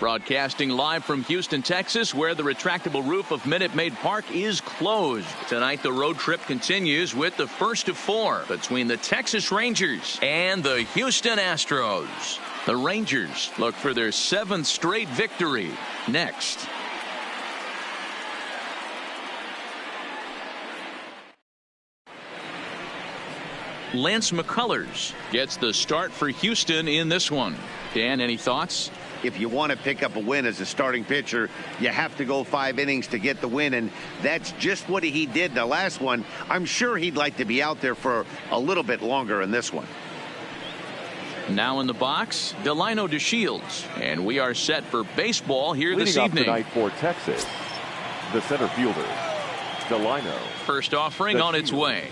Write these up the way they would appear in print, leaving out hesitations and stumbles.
Broadcasting live from Houston, Texas, where the retractable roof of Minute Maid Park is closed. Tonight, the road trip continues with the first of 4 between the Texas Rangers and the Houston Astros. The Rangers look for their 7th straight victory next. Lance McCullers gets the start for Houston in this one. Dan, any thoughts? If you want to pick up a win as a starting pitcher, you have to go 5 innings to get the win, and that's just what he did in the last one. I'm sure he'd like to be out there for a little bit longer in this one. Now in the box, Delino DeShields, and we are set for baseball here this evening. Leading off tonight for Texas, the center fielder, Delino. First offering on its way.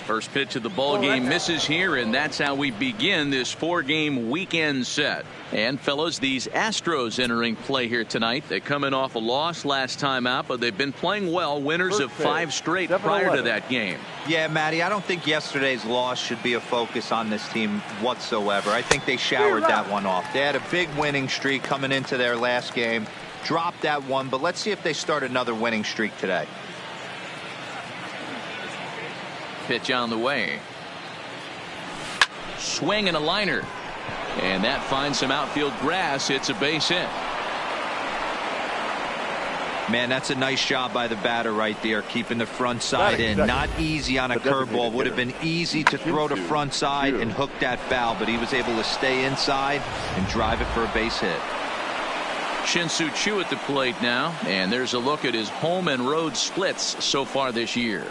First pitch of the ball game misses here, and that's how we begin this 4-game weekend set. And fellows, these Astros entering play here tonight. They're coming off a loss last time out, but they've been playing well, winners of 5 straight prior to that game. Yeah, Matty, I don't think yesterday's loss should be a focus on this team whatsoever. I think they showered that one off. They had a big winning streak coming into their last game, dropped that one, but let's see if they start another winning streak today. Pitch on the way. Swing and a liner. And that finds some outfield grass. It's a base hit. Man, that's a nice job by the batter right there, keeping the front side in. Not easy on a curveball. Would have been easy to throw to front side and hook that foul, but he was able to stay inside and drive it for a base hit. Shin-Soo Choo at the plate now, and there's a look at his home and road splits so far this year.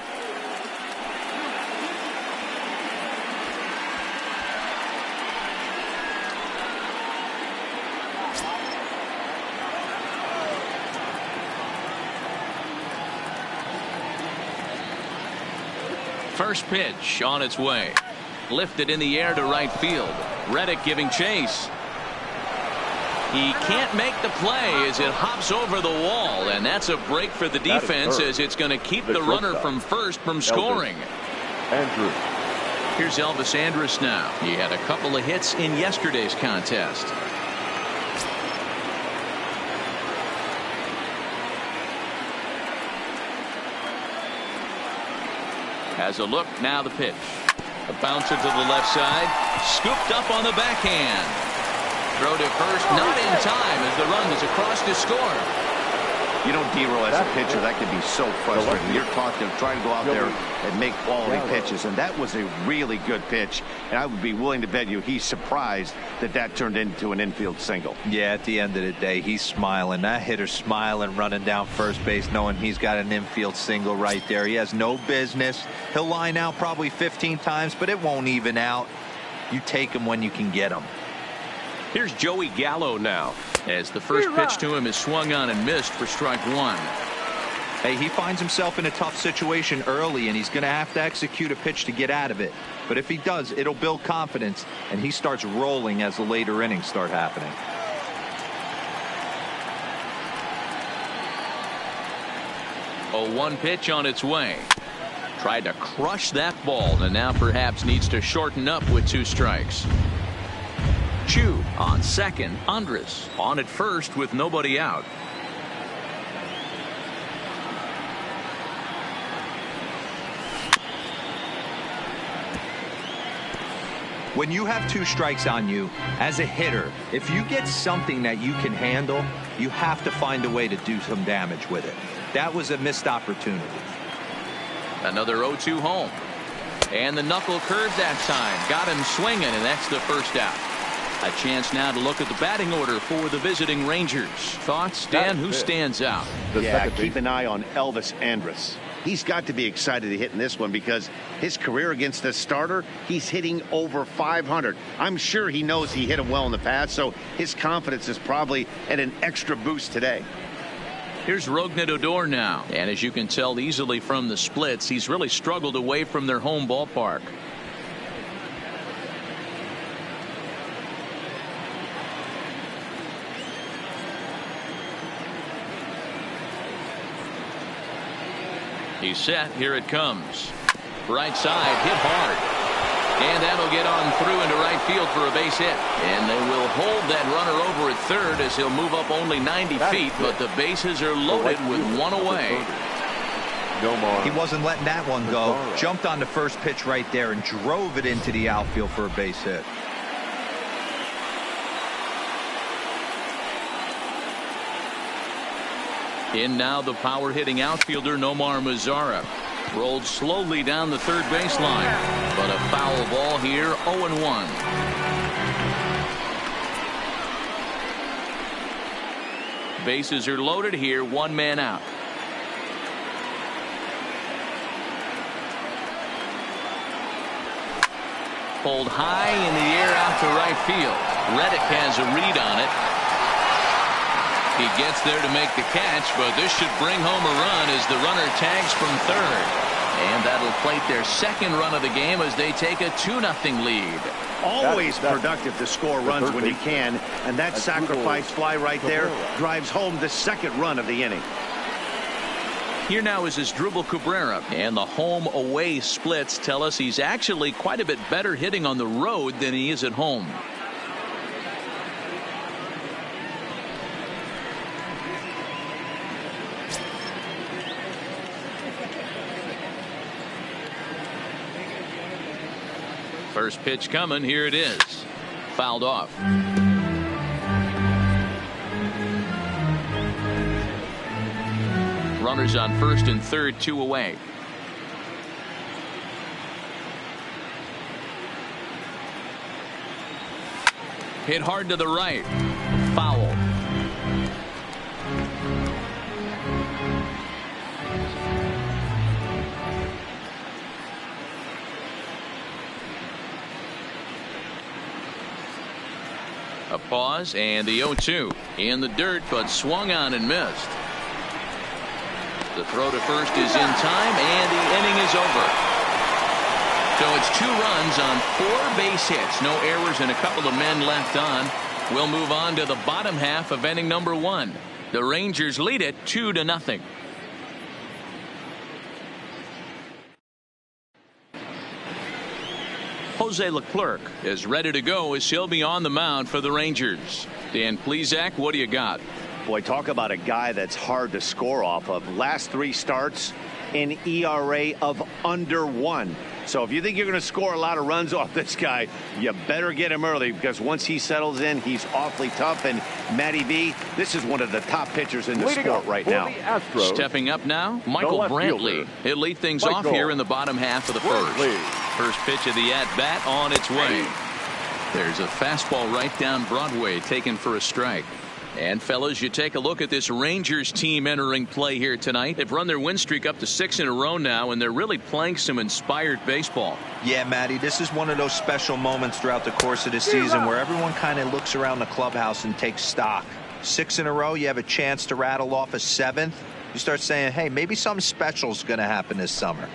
First pitch on its way. Lifted in the air to right field. Reddick giving chase. He can't make the play as it hops over the wall, and that's a break for the defense as it's going to keep the runner from first from scoring. Andrews. Here's Elvis Andrus now. He had a couple of hits in yesterday's contest. Has a look, now the pitch. A bouncer to the left side, scooped up on the backhand. Throw to first, not in time as the run is across to score. You know, D-Roll, as a pitcher, that can be so frustrating. You're trying to go out there and make quality pitches, and that was a really good pitch, and I would be willing to bet you he's surprised that turned into an infield single. Yeah, at the end of the day, he's smiling. That hitter's smiling, running down first base, knowing he's got an infield single right there. He has no business. He'll line out probably 15 times, but it won't even out. You take him when you can get him. Here's Joey Gallo now, as the first pitch to him is swung on and missed for strike 1. Hey, he finds himself in a tough situation early, and he's going to have to execute a pitch to get out of it. But if he does, it'll build confidence, and he starts rolling as the later innings start happening. A 1 pitch on its way. Tried to crush that ball, and now perhaps needs to shorten up with 2 strikes. Choo on second. Andrus on at first with nobody out. When you have 2 strikes on you as a hitter, if you get something that you can handle, you have to find a way to do some damage with it. That was a missed opportunity. Another 0-2 home. And the knuckle curve that time. Got him swinging, and that's the first out. A chance now to look at the batting order for the visiting Rangers. Thoughts, Dan? Who stands out? Yeah, keep an eye on Elvis Andrus. He's got to be excited to hit in this one because his career against the starter, he's hitting over 500. I'm sure he knows he hit him well in the past, so his confidence is probably at an extra boost today. Here's Rougned Odor now, and as you can tell easily from the splits, he's really struggled away from their home ballpark. He's set. Here it comes. Right side, hit hard. And that'll get on through into right field for a base hit. And they will hold that runner over at third as he'll move up only 90 feet, but the bases are loaded with one away. He wasn't letting that one go. Jumped on the first pitch right there and drove it into the outfield for a base hit. In now the power hitting outfielder Nomar Mazara. Rolled slowly down the third baseline, but a foul ball here, 0-1. Bases are loaded here, one man out. Pulled high in the air out to right field. Reddick has a read on it. He gets there to make the catch, but this should bring home a run as the runner tags from third. And that'll plate their second run of the game as they take a 2-0 lead. Always productive to score runs when you can, and that sacrifice fly right there drives home the second run of the inning. Here now is Asdrubal Cabrera, and the home away splits tell us he's actually quite a bit better hitting on the road than he is at home. First pitch coming. Here it is. Fouled off. Runners on first and third, 2 away. Hit hard to the right. Foul. A pause and the 0-2 in the dirt, but swung on and missed. The throw to first is in time, and the inning is over. So it's 2 runs on 4 base hits, no errors, and a couple of men left on. We'll move on to the bottom half of inning number 1. The Rangers lead it 2-0. Jose Leclerc is ready to go as he'll be on the mound for the Rangers. Dan Plesac, what do you got? Boy, talk about a guy that's hard to score off of. Last 3 starts, an ERA of under 1. So if you think you're going to score a lot of runs off this guy, you better get him early, because once he settles in, he's awfully tough. And Matty V, this is one of the top pitchers in the sport right now. Stepping up now, Michael Brantley. He'll lead things off here in the bottom half of the first. First pitch of the at-bat on its way. There's a fastball right down Broadway, taken for a strike. And fellas, you take a look at this Rangers team entering play here tonight. They've run their win streak up to 6 in a row now, and they're really playing some inspired baseball. Yeah, Matty, this is one of those special moments throughout the course of the season where everyone kind of looks around the clubhouse and takes stock. 6 in a row, you have a chance to rattle off a 7th. You start saying, hey, maybe something special is going to happen this summer.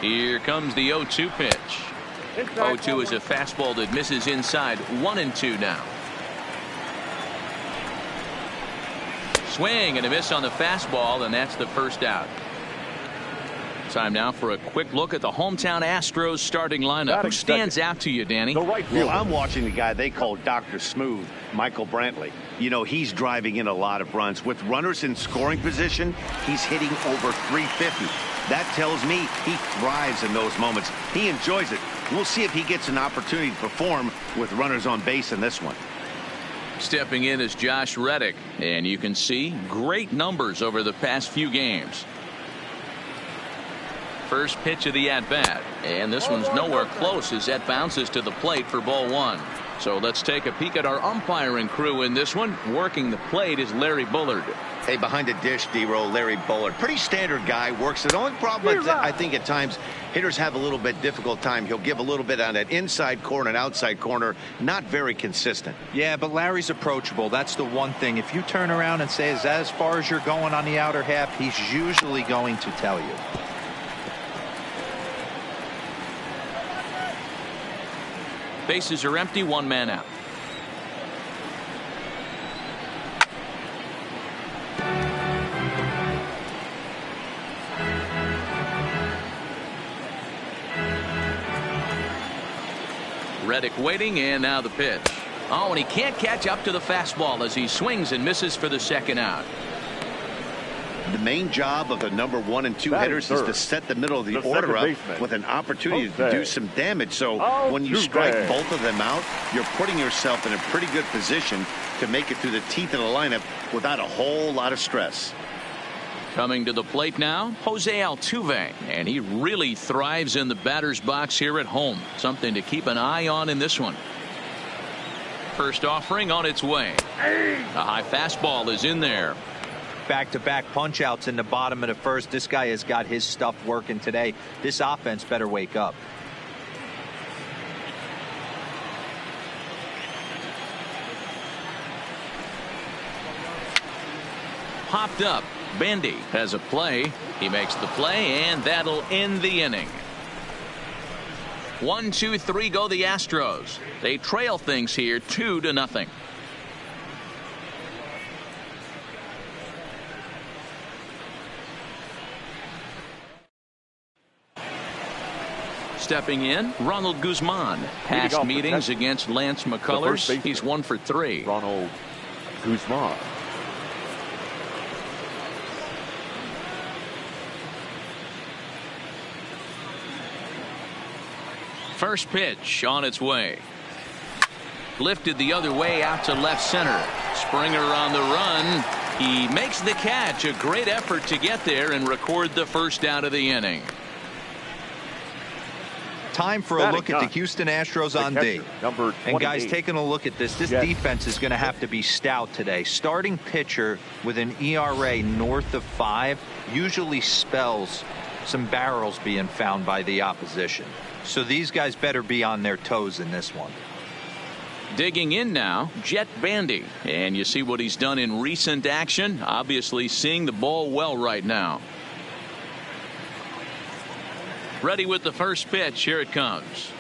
Here comes the 0-2 pitch. 0-2 is a fastball that misses inside. 1-2 now. Swing and a miss on the fastball, and that's the first out. Time now for a quick look at the hometown Astros starting lineup. Who stands out to you, Danny? Well, I'm watching the guy they call Dr. Smooth, Michael Brantley. You know, he's driving in a lot of runs. With runners in scoring position, he's hitting over 350. That tells me he thrives in those moments. He enjoys it. We'll see if he gets an opportunity to perform with runners on base in this one. Stepping in is Josh Reddick, and you can see great numbers over the past few games. First pitch of the at-bat, and this one's nowhere close as that bounces to the plate for ball 1. So let's take a peek at our umpiring crew in this one. Working the plate is Larry Bullard. Hey, behind the dish, D-Roll, Larry Bullard. Pretty standard guy, works it. The only problem is I think at times hitters have a little bit difficult time. He'll give a little bit on that inside corner and outside corner. Not very consistent. Yeah, but Larry's approachable. That's the one thing. If you turn around and say, is that as far as you're going on the outer half, he's usually going to tell you. Bases are empty, 1 man out. Reddick waiting, and now the pitch. Oh, and he can't catch up to the fastball as he swings and misses for the second out. The main job of the number 1 and 2 hitters is to set the middle of the order up with an opportunity to do some damage. So when you strike both of them out, you're putting yourself in a pretty good position to make it through the teeth of the lineup without a whole lot of stress. Coming to the plate now, Jose Altuve, and he really thrives in the batter's box here at home. Something to keep an eye on in this one. First offering on its way. A high fastball is in there. Back-to-back punch-outs in the bottom of the first. This guy has got his stuff working today. This offense better wake up. Popped up. Bandy has a play. He makes the play, and that'll end the inning. 1, 2, 3 go the Astros. They trail things here 2-0. Stepping in, Ronald Guzman. Past meetings against Lance McCullers. He's 1 for 3. Ronald Guzman. First pitch on its way. Lifted the other way out to left center. Springer on the run. He makes the catch. A great effort to get there and record the first out of the inning. Time for a look at the Houston Astros on D. And guys, taking a look at this defense is going to have to be stout today. Starting pitcher with an ERA north of 5 usually spells some barrels being found by the opposition. So these guys better be on their toes in this one. Digging in now, Jet Bandy. And you see what he's done in recent action. Obviously seeing the ball well right now. Ready with the first pitch. Here it comes.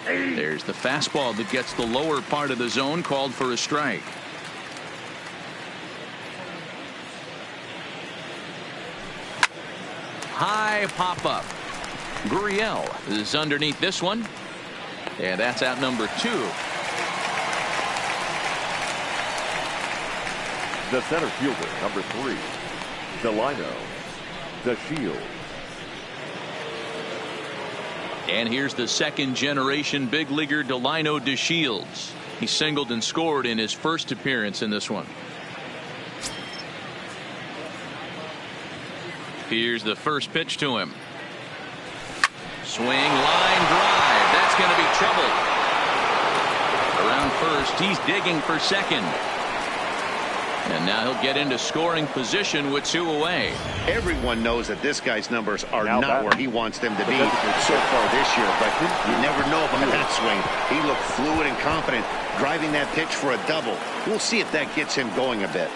There's the fastball that gets the lower part of the zone, called for a strike. High pop up. Gurriel is underneath this one, and that's out number 2. The center fielder, number 3, Delino DeShields. And here's the second generation big leaguer Delino DeShields. He singled and scored in his first appearance in this one. Here's the first pitch to him. Swing, line drive. That's going to be trouble. Around first, he's digging for second. And now he'll get into scoring position with 2 away. Everyone knows that this guy's numbers are not where he wants them to be so far this year, but you never know about that swing. He looked fluid and confident, driving that pitch for a double. We'll see if that gets him going a bit.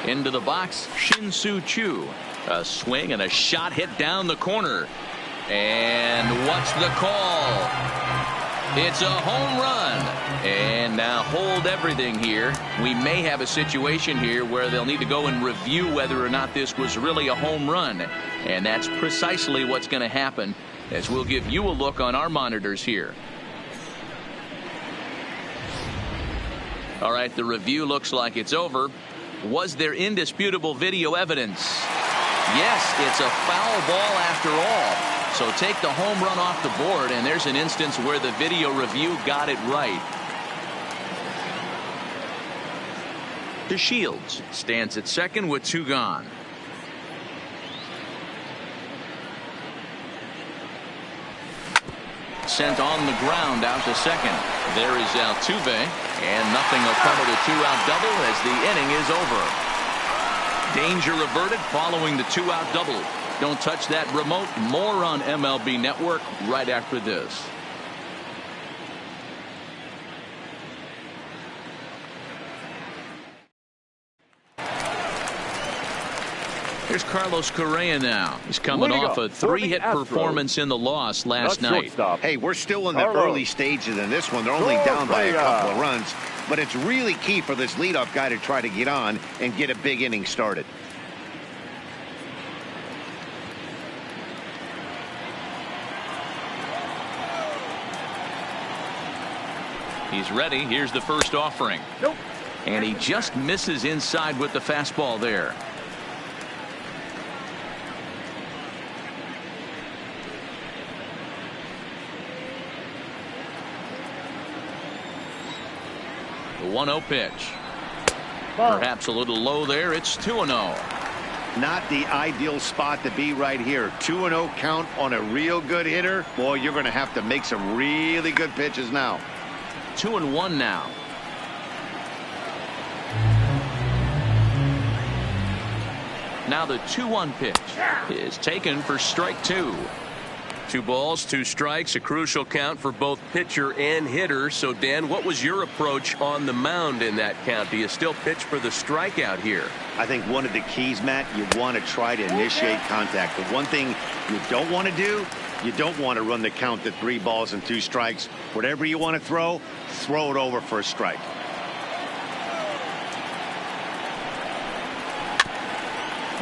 Into the box, Shin-Soo Choo. A swing and a shot hit down the corner. And what's the call? It's a home run. And now hold everything here. We may have a situation here where they'll need to go and review whether or not this was really a home run. And that's precisely what's going to happen, as we'll give you a look on our monitors here. All right, the review looks like it's over. Was there indisputable video evidence? Yes, it's a foul ball after all. So take the home run off the board, and there's an instance where the video review got it right. DeShields stands at second with 2 gone. Sent on the ground out to second. There is Altuve, and nothing will come of the 2-out double as the inning is over. Danger averted following the 2-out double. Don't touch that remote. More on MLB Network right after this. Here's Carlos Correa now. He's coming off a 3-hit performance in the loss last night. Hey, we're still in the early stages in this one. They're only down by a couple of runs. but it's really key for this leadoff guy to try to get on and get a big inning started. He's ready. Here's the first offering. Nope. And he just misses inside with the fastball there. The 1-0 pitch. Perhaps a little low there. It's 2-0. Not the ideal spot to be right here. 2-0 count on a real good hitter. Boy, you're going to have to make some really good pitches now. 2-1 now. Now the 2-1 pitch is taken for strike 2. 2 balls, 2 strikes, a crucial count for both pitcher and hitter. So, Dan, what was your approach on the mound in that count? Do you still pitch for the strikeout here? I think one of the keys, Matt, you want to try to initiate contact. The one thing you don't want to do, you don't want to run the count to 3 balls and 2 strikes. Whatever you want to throw it over for a strike.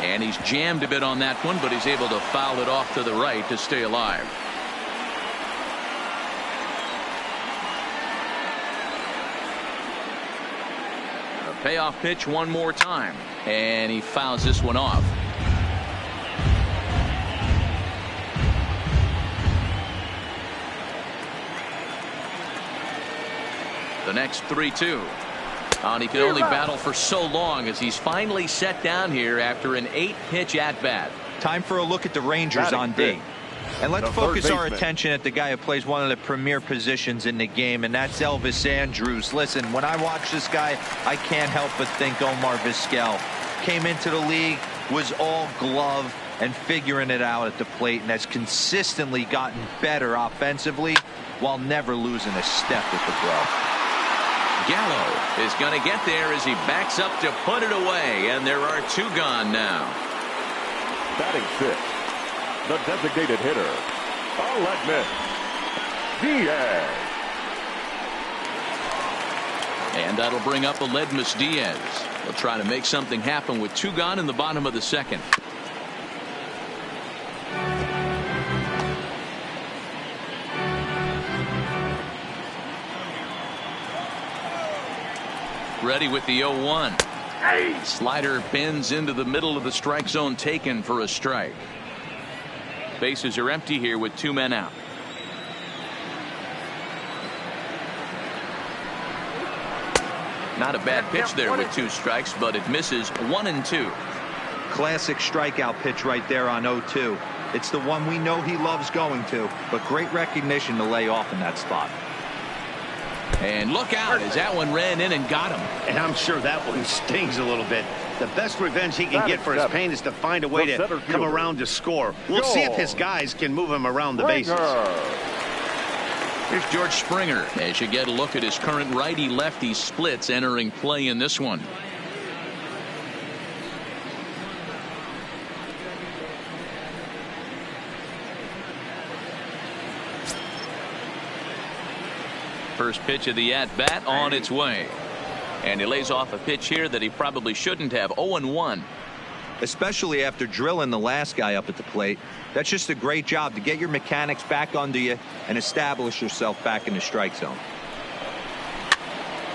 And he's jammed a bit on that one, but he's able to foul it off to the right to stay alive. A payoff pitch one more time, and he fouls this one off. The next 3-2. And he can only battle for so long as he's finally set down here after an 8-pitch at-bat. Time for a look at the Rangers on D. And let's focus our attention at the guy who plays one of the premier positions in the game, and that's Elvis Andrus. Listen, when I watch this guy, I can't help but think Omar Vizquel. Came into the league, was all glove and figuring it out at the plate, and has consistently gotten better offensively while never losing a step at the glove. Gallo is going to get there as he backs up to put it away, and there are 2 gone now. Batting 6th, the designated hitter, Aledmus Diaz. And that'll bring up Aledmus Diaz. They'll try to make something happen with 2 gone in the bottom of the 2nd. Ready with the 0-1. Slider bends into the middle of the strike zone, taken for a strike. Bases are empty here with 2 men out. Not a bad pitch there with 2 strikes, but it misses 1-2. Classic strikeout pitch right there on 0-2. It's the one we know he loves going to, but great recognition to lay off in that spot. And look out as that one ran in and got him. And I'm sure that one stings a little bit. The best revenge he can get for his pain is to find a way to come around to score. We'll see if his guys can move him around the bases. Here's George Springer as you get a look at his current righty-lefty splits entering play in this one. First pitch of the at-bat on its way. And he lays off a pitch here that he probably shouldn't have. 0-1. Especially after drilling the last guy up at the plate. That's just a great job to get your mechanics back under you and establish yourself back in the strike zone.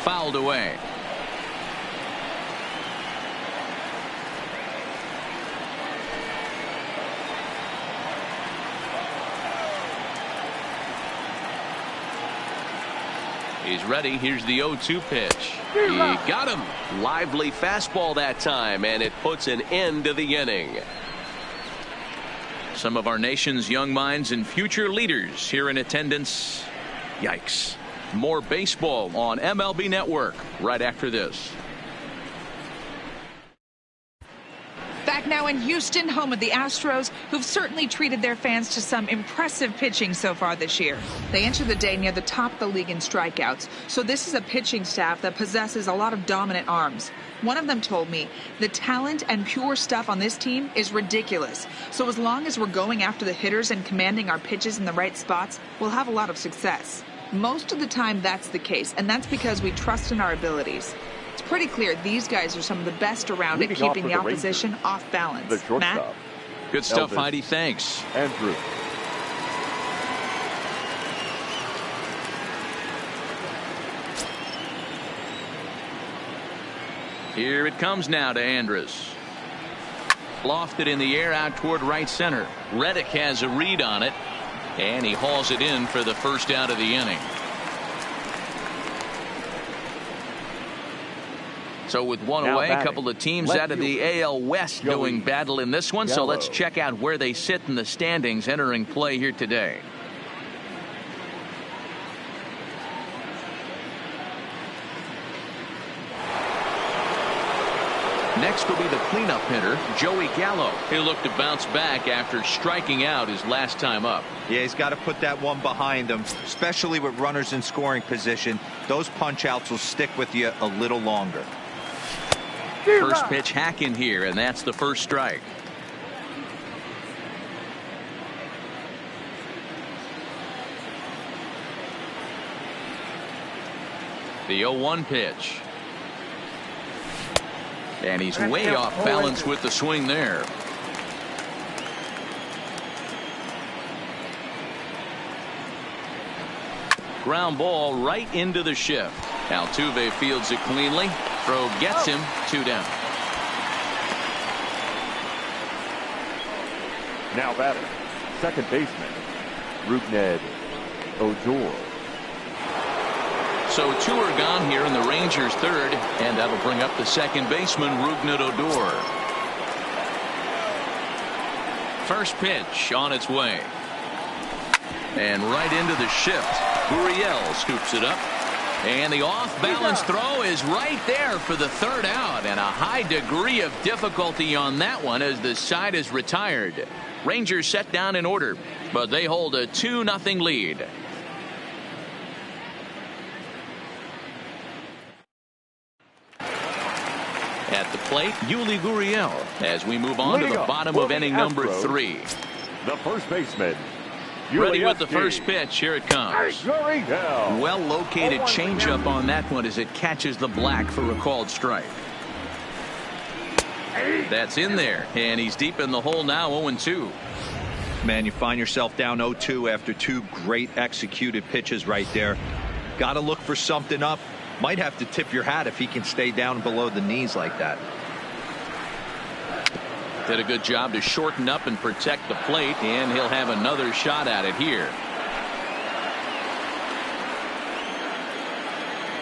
Fouled away. He's ready. Here's the 0-2 pitch. He got him. Lively fastball that time, and it puts an end to the inning. Some of our nation's young minds and future leaders here in attendance. Yikes. More baseball on MLB Network right after this. Back now in Houston, home of the Astros, who've certainly treated their fans to some impressive pitching so far this year. They enter the day near the top of the league in strikeouts, so this is a pitching staff that possesses a lot of dominant arms. One of them told me, the talent and pure stuff on this team is ridiculous. So as long as we're going after the hitters and commanding our pitches in the right spots, we'll have a lot of success. Most of the time that's the case, and that's because we trust in our abilities. It's pretty clear these guys are some of the best around at keeping the opposition off balance. The shortstop. Matt? Good stuff, Elvis Heidi. Thanks. Andrews. Here it comes now to Andrus. Lofted in the air out toward right center. Reddick has a read on it, and he hauls it in for the first out of the inning. So with one away, a couple of teams out of the AL West doing battle in this one. So let's check out where they sit in the standings entering play here today. Next will be the cleanup hitter, Joey Gallo. He'll look to bounce back after striking out his last time up. Yeah, he's got to put that one behind him, especially with runners in scoring position. Those punch outs will stick with you a little longer. First pitch hack in here, and that's the first strike. The 0-1 pitch. And he's way off balance with the swing there. Ground ball right into the shift. Altuve fields it cleanly. Throw gets him. 2 down. Now batter, second baseman, Rougned Odor. So 2 are gone here in the Rangers' third, and that'll bring up the second baseman, Rougned Odor. First pitch on its way. And right into the shift. Gurriel scoops it up. And the off-balance throw is right there for the third out, and a high degree of difficulty on that one as the side is retired. Rangers set down in order, but they hold a 2-0 lead. At the plate, Yuli Gurriel as we move on to the bottom of inning number 3. The first baseman. Ready with the first pitch. Here it comes. Well located changeup on that one as it catches the black for a called strike. That's in there, and he's deep in the hole now. 0-2. Man, you find yourself down 0-2 after 2 great executed pitches right there. Got to look for something up. Might have to tip your hat if he can stay down below the knees like that. Did a good job to shorten up and protect the plate, and he'll have another shot at it here.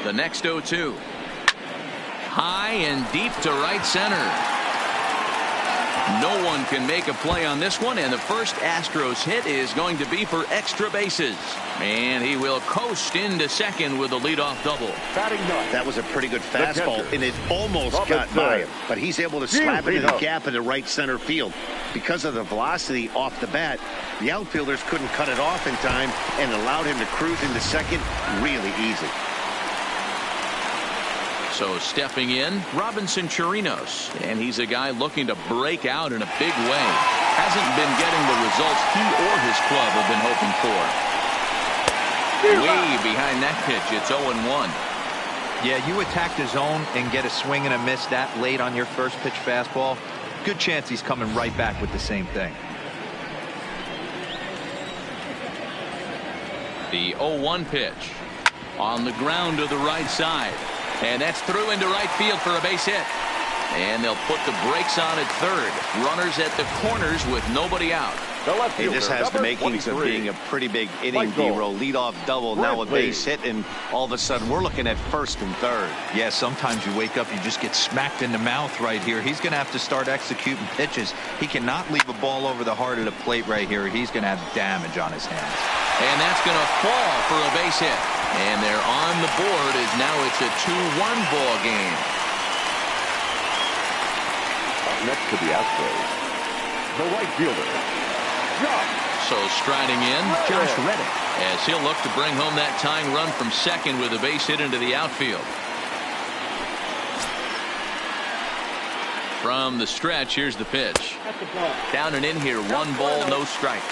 The next 0-2. High and deep to right center. No one can make a play on this one, and the first Astros hit is going to be for extra bases. And he will coast into second with a leadoff double. That was a pretty good fastball, and it almost got by him. But he's able to slap it in the gap in the right center field. Because of the velocity off the bat, the outfielders couldn't cut it off in time and allowed him to cruise into second really easy. So stepping in, Robinson Chirinos, and he's a guy looking to break out in a big way. Hasn't been getting the results he or his club have been hoping for. Way behind that pitch, it's 0-1. Yeah, you attack the zone and get a swing and a miss that late on your first pitch fastball. Good chance he's coming right back with the same thing. The 0-1 pitch on the ground to the right side. And that's through into right field for a base hit. And they'll put the brakes on at third. Runners at the corners with nobody out. Hey, this has the makings of being a pretty big inning, D-roll. Leadoff double, now a base hit, and all of a sudden we're looking at first and third. Yeah, sometimes you wake up, you just get smacked in the mouth right here. He's going to have to start executing pitches. He cannot leave a ball over the heart of the plate right here. He's going to have damage on his hands. And that's going to fall for a base hit. And they're on the board as now it's a 2-1 ball game. Up next to the Astros, the right fielder. So striding in, Josh Reddick, as he'll look to bring home that tying run from second with a base hit into the outfield. From the stretch, here's the pitch. Down and in here, 1 ball, no strikes.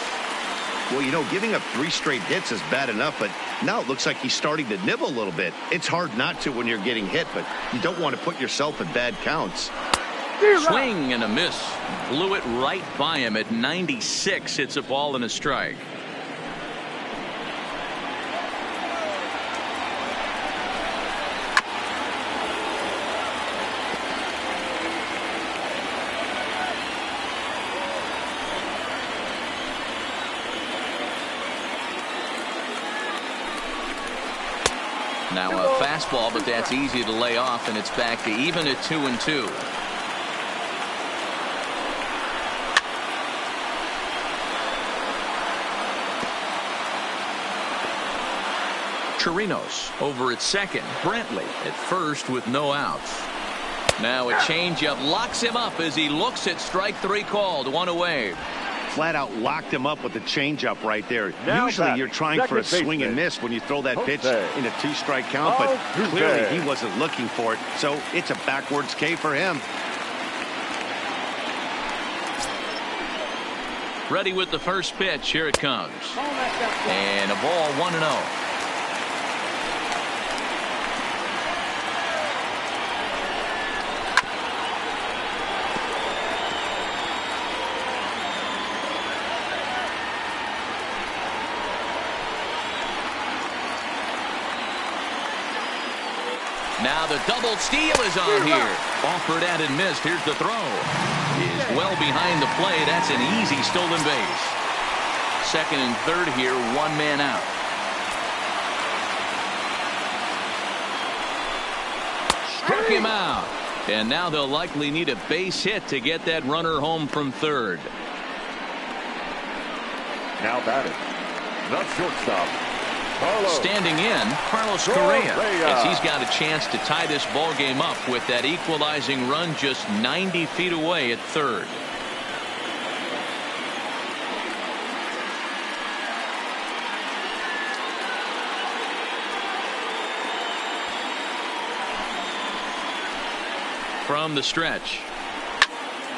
Well, you know, giving up 3 straight hits is bad enough, but Now it looks like he's starting to nibble a little bit. It's hard not to when you're getting hit, but you don't want to put yourself in bad counts. Swing and a miss. Blew it right by him at 96. It's a ball and a strike. Now a fastball, but that's easy to lay off, and it's back to even at 2-2. Chirinos over at second. Brantley at first with no outs. Now a changeup locks him up as he looks at strike three called. One away. Flat out locked him up with the changeup right there. Now Usually you're trying for a swing and miss when you throw that pitch in a 2-strike count, but clearly he wasn't looking for it, so it's a backwards K for him. Ready with the first pitch. Here it comes. And a ball 1-0. Now the double steal is on here. Offered at and missed. Here's the throw. Is well behind the play. That's an easy stolen base. Second and third here. One man out. Struck him out. And now they'll likely need a base hit to get that runner home from third. Now batting, the shortstop, Standing in, Carlos Correa, as he's got a chance to tie this ball game up with that equalizing run just 90 feet away at third. From the stretch,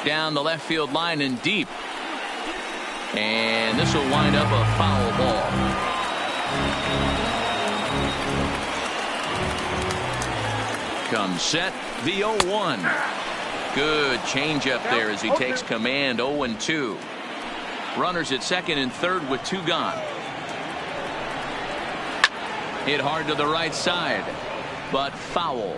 down the left field line and deep, and this will wind up a foul ball. Comes set, the 0-1. Good changeup there as he takes command. 0-2. Runners at second and third with two gone. Hit hard to the right side, but foul.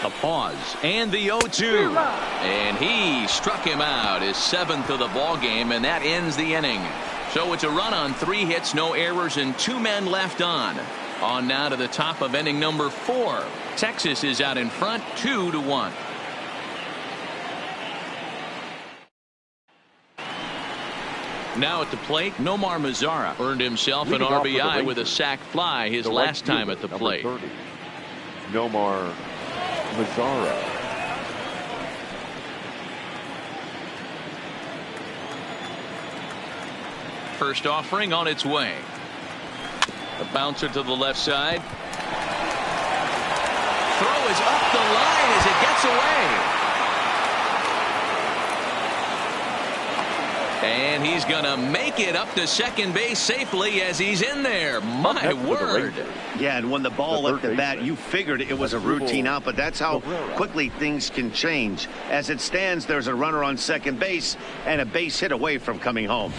A pause and the 0-2, and he struck him out, his seventh of the ball game, and that ends the inning. So it's a run on 3 hits, no errors, and 2 men left on. On now to the top of inning number 4. Texas is out in front, 2-1. Now at the plate, Nomar Mazara earned himself an RBI with a sac fly his last time at the plate. Nomar Mazara. First offering on its way. A bouncer to the left side. Throw is up the line as it gets away. And he's going to make it up to second base safely as he's in there. My word. Yeah, and when the ball left the bat, you figured it was a routine out, but that's how quickly things can change. As it stands, there's a runner on second base and a base hit away from coming home.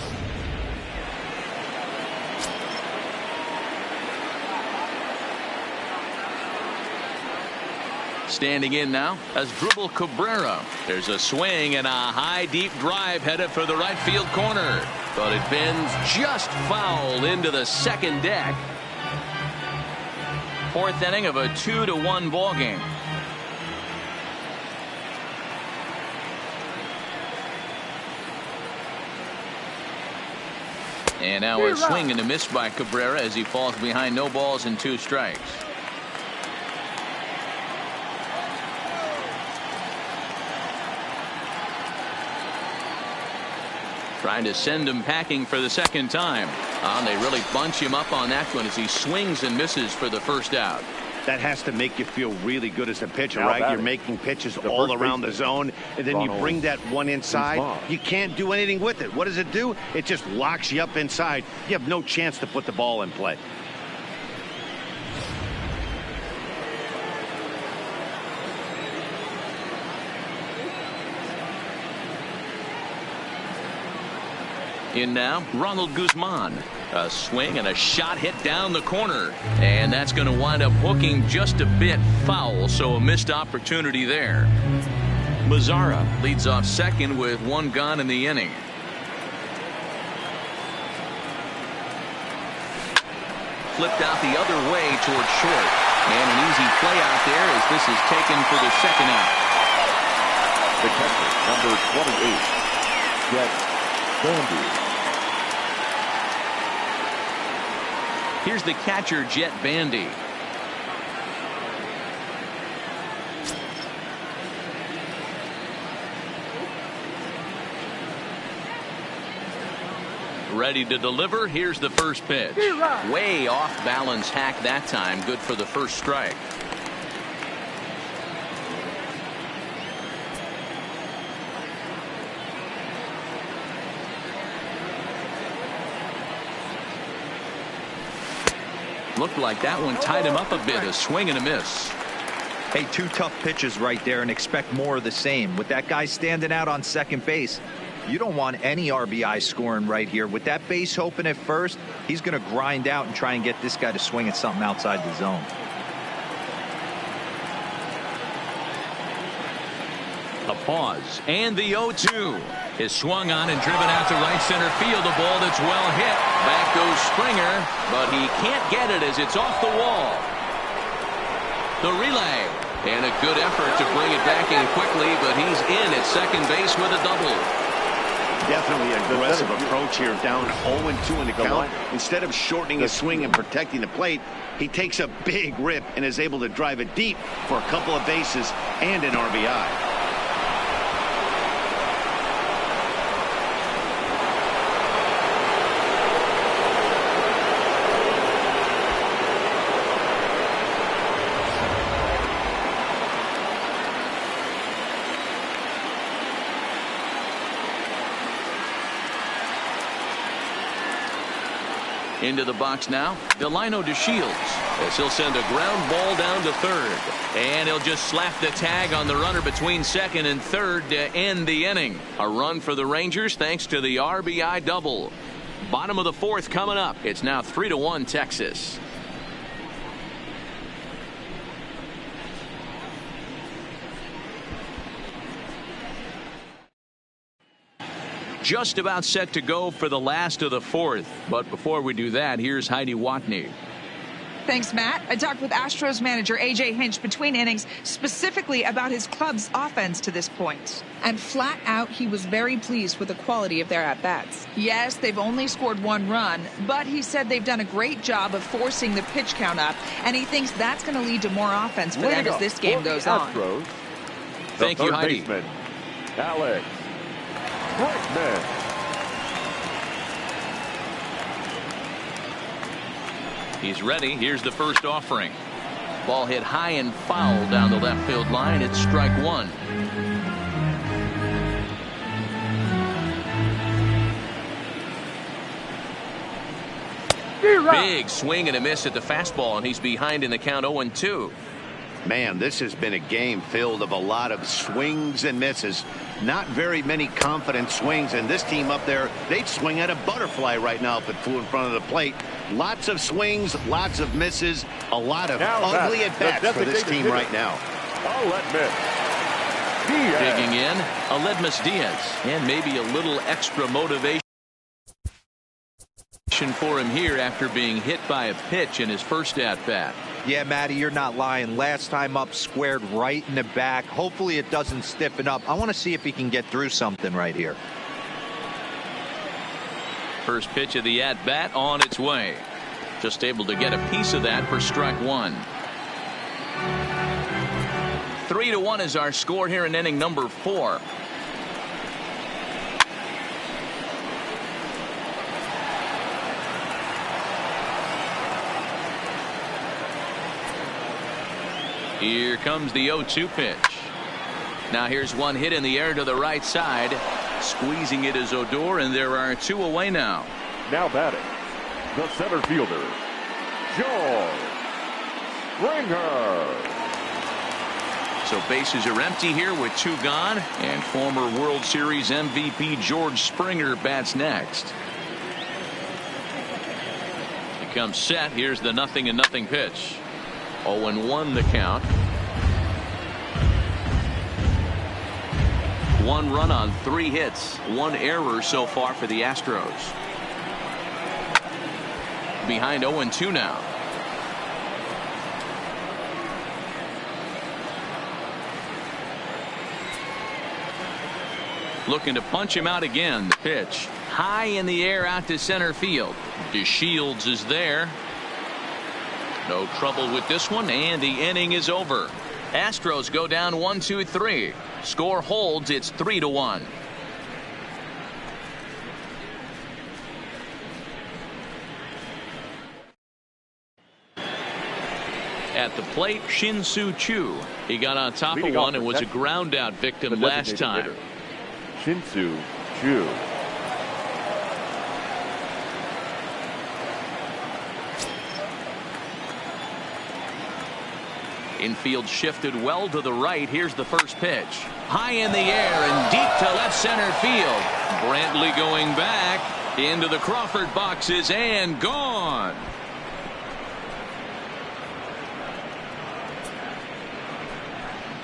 Standing in now as Dribble Cabrera. There's a swing and a high deep drive headed for the right field corner, but it bends just foul into the second deck. Fourth inning of a 2-1 ball game. And now a swing and a miss by Cabrera as he falls behind, no balls and 2 strikes. Trying to send him packing for the second time. They really bunch him up on that one as he swings and misses for the first out. That has to make you feel really good as a pitcher, Now right? You're batting, making pitches the all first around the baseman, zone, and then you Ronald bring that one inside. Guzman. You can't do anything with it. What does it do? It just locks you up inside. You have no chance to put the ball in play. In now, Ronald Guzman. A swing and a shot hit down the corner. And that's going to wind up hooking just a bit foul, so a missed opportunity there. Mazzara leads off second with one gone in the inning. Flipped out the other way towards short. And an easy play out there as this is taken for the second out. The catcher, number 28, Jet Bandy. Here's the catcher, Jet Bandy. Ready to deliver. Here's the first pitch. Way off balance hack that time. Good for the first strike. Looked like that one tied him up a bit. A swing and a miss. Hey, two tough pitches right there, and expect more of the same. With that guy standing out on second base, you don't want any RBI scoring right here. With that base open at first, he's going to grind out and try and get this guy to swing at something outside the zone. A pause, and the 0-2 is swung on and driven out to right center field. A ball that's well hit. Back goes Springer, but he can't get it as it's off the wall. The relay, and a good effort to bring it back in quickly, but he's in at second base with a double. Definitely an aggressive approach here, down 0-2 in the count. Instead of shortening his swing and protecting the plate, he takes a big rip and is able to drive it deep for a couple of bases and an RBI. Into the box now, Delino DeShields, as he'll send a ground ball down to third. And he'll just slap the tag on the runner between second and third to end the inning. A run for the Rangers thanks to the RBI double. Bottom of the fourth coming up. It's now 3-1 Texas. Just about set to go for the last of the fourth. But before we do that, here's Heidi Watney. Thanks, Matt. I talked with Astros manager A.J. Hinch between innings specifically about his club's offense to this point. And flat out, he was very pleased with the quality of their at-bats. Yes, they've only scored one run, but he said they've done a great job of forcing the pitch count up, and he thinks that's going to lead to more offense for them as this game goes on. Thank you, Heidi. Baseman, Alex Bregman. He's ready. Here's the first offering. Ball hit high and foul down the left field line. It's strike one. Big swing and a miss at the fastball, and he's behind in the count 0-2. Man, this has been a game filled of a lot of swings and misses. Not very many confident swings, and this team up there, they'd swing at a butterfly right now if it flew in front of the plate. Lots of swings, lots of misses, a lot of ugly at-bats for this team right now. Digging in, Aledmus Diaz, and maybe a little extra motivation for him here after being hit by a pitch in his first at-bat. Yeah, Matty, you're not lying. Last time up, squared right in the back. Hopefully it doesn't stiffen up. I want to see if he can get through something right here. First pitch of the at-bat on its way. Just able to get a piece of that for strike one. 3-1 is our score here in inning number 4. Here comes the 0-2 pitch. Now here's one hit in the air to the right side. Squeezing it is Odor, and there are 2 away now. Now batting, the center fielder, George Springer. So bases are empty here with 2 gone, and former World Series MVP George Springer bats next. He comes set. Here's the 0-0 pitch. 0-1 the count. 1 run on 3 hits, 1 error so far for the Astros. Behind 0-2 now. Looking to punch him out again. The pitch high in the air out to center field. DeShields is there. No trouble with this one, and the inning is over. Astros go down 1-2-3. Score holds. It's 3-1. At the plate, Shin-Soo Choo. He got on top of one and was a ground out victim last time. Shin-Soo Choo. Infield shifted well to the right. Here's the first pitch. High in the air and deep to left center field. Brantley going back into the Crawford boxes and gone.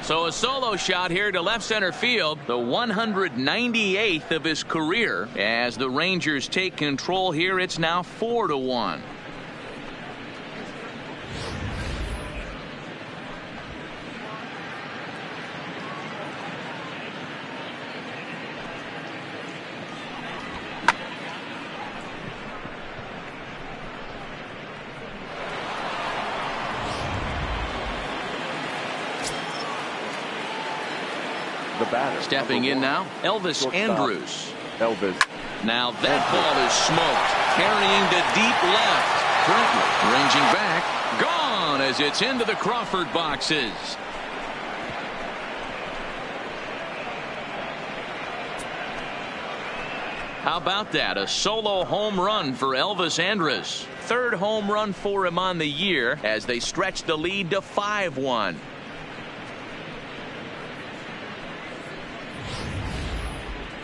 So a solo shot here to left center field, the 198th of his career. As the Rangers take control here, it's now 4-1. The batter. Stepping in now, Elvis Andrus. Elvis. Now that ball is smoked. Carrying to deep left. Brantley ranging back. Gone as it's into the Crawford boxes. How about that? A solo home run for Elvis Andrus. 3rd home run for him on the year as they stretch the lead to 5-1.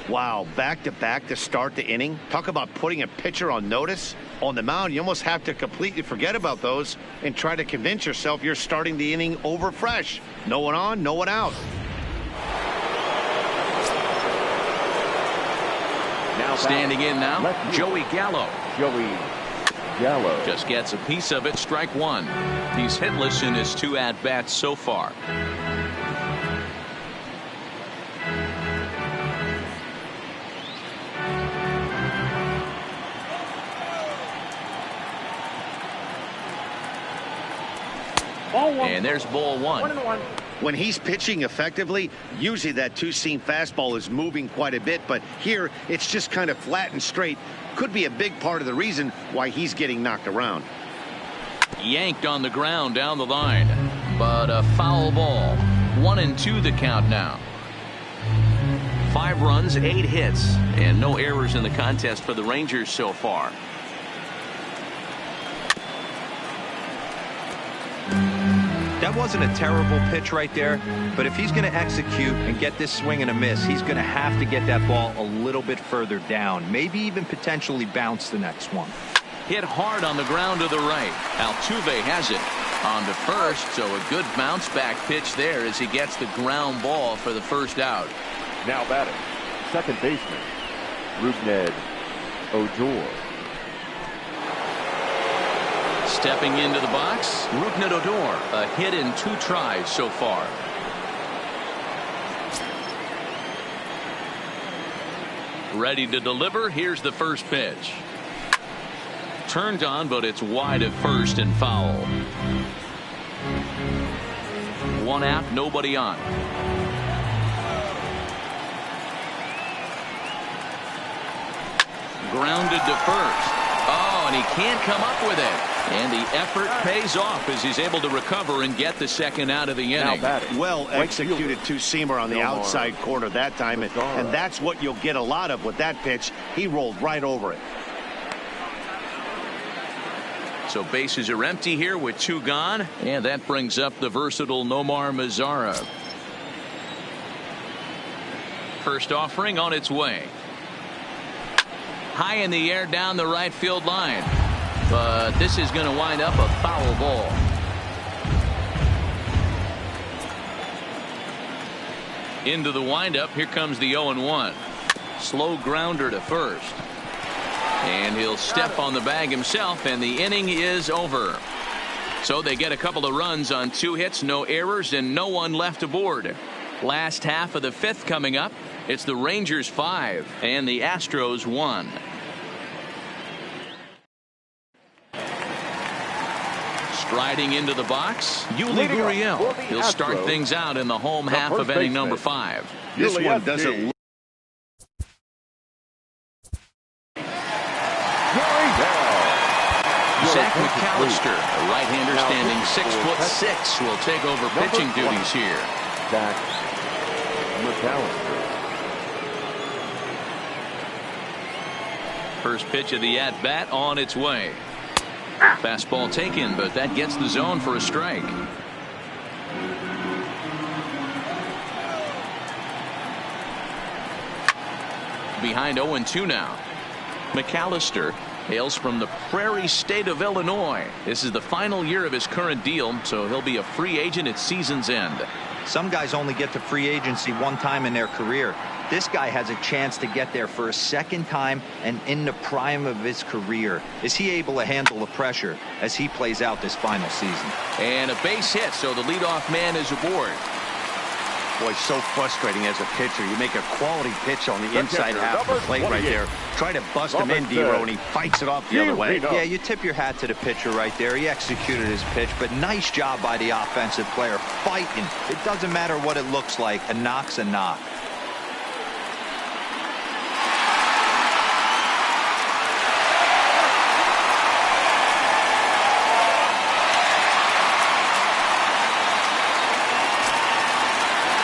Wow, back-to-back to start the inning. Talk about putting a pitcher on notice. On the mound, you almost have to completely forget about those and try to convince yourself you're starting the inning over fresh. No one on, no one out. Now standing in now, Joey Gallo. Joey Gallo. Just gets a piece of it, strike 1. He's hitless in his 2 at-bats so far. And there's ball 1. When he's pitching effectively, usually that 2-seam fastball is moving quite a bit, but here it's just kind of flat and straight. Could be a big part of the reason why he's getting knocked around. Yanked on the ground down the line, but a foul ball. 1-2 the count now. 5 runs, 8 hits, and no errors in the contest for the Rangers so far. That wasn't a terrible pitch right there, but if he's going to execute and get this swing and a miss, he's going to have to get that ball a little bit further down, maybe even potentially bounce the next one. Hit hard on the ground to the right. Altuve has it on to first, so a good bounce back pitch there as he gets the ground ball for the first out. Now batting, second baseman, Rougned Odor. Stepping into the box, Rougned Odor, a hit in 2 tries so far. Ready to deliver. Here's the first pitch. Turned on, but it's wide at first and foul. 1 out, nobody on. Grounded to first. Oh, and he can't come up with it. And the effort pays off as he's able to recover and get the second out of the inning. Well executed two-seamer on the outside corner that time, and that's what you'll get a lot of with that pitch. He rolled right over it. So bases are empty here with 2 gone, and that brings up the versatile Nomar Mazara. First offering on its way. High in the air down the right field line. But this is going to wind up a foul ball. Into the windup. Here comes the 0-1. Slow grounder to first. And he'll step on the bag himself, and the inning is over. So they get a couple of runs on 2 hits, no errors, and no one left aboard. Last half of the 5th coming up. It's the Rangers 5 and the Astros 1. Striding into the box, Yuli Gurriel. He'll start things out in the home half of inning number 5. This one doesn't look. Zach McAllister, a right-hander standing 6'6", will take over pitching duties here. Zach McAllister. First pitch of the at-bat on its way. Fastball taken, but that gets the zone for a strike. Behind 0-2 now. McAllister hails from the prairie state of Illinois. This is the final year of his current deal, so he'll be a free agent at season's end. Some guys only get to free agency one time in their career. This guy has a chance to get there for a second time and in the prime of his career. Is he able to handle the pressure as he plays out this final season? And a base hit, so the leadoff man is aboard. Boy, so frustrating as a pitcher. You make a quality pitch on the inside half of the plate right there. Try to bust him in, D-Row, and he fights it off the other way. Yeah, you tip your hat to the pitcher right there. He executed his pitch, but nice job by the offensive player fighting. It doesn't matter what it looks like. A knock's a knock.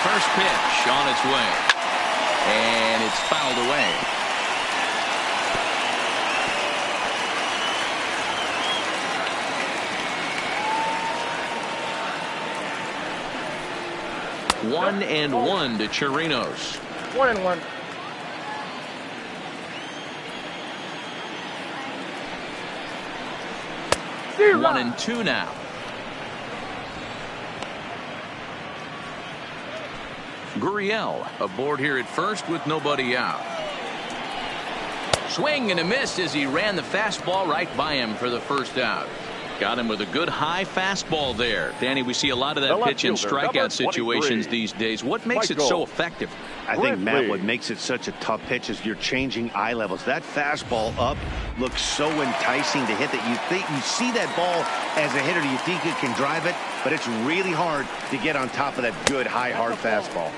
First pitch on its way, and it's fouled away. One and one to Chirinos. 1-1. One and two now. Gurriel aboard here at first with nobody out. Swing and a miss as he ran the fastball right by him for the first out. Got him with a good high fastball there. Danny, we see a lot of that pitch in strikeout situations these days. What makes it so effective? I think, Matt, what makes it such a tough pitch is you're changing eye levels. That fastball up looks so enticing to hit that you see that ball as a hitter, you think you can drive it, but it's really hard to get on top of that good high hard fastball.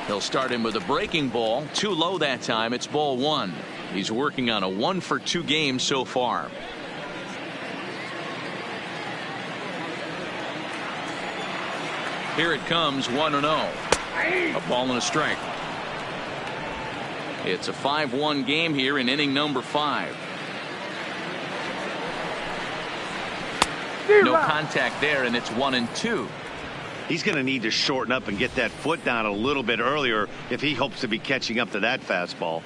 He'll start him with a breaking ball. Too low that time. It's ball one. He's working on a 1-for-2 game so far. Here it comes, 1-0. A ball and a strike. It's a 5-1 game here in inning number 5. No contact there, and it's 1-2. He's going to need to shorten up and get that foot down a little bit earlier if he hopes to be catching up to that fastball.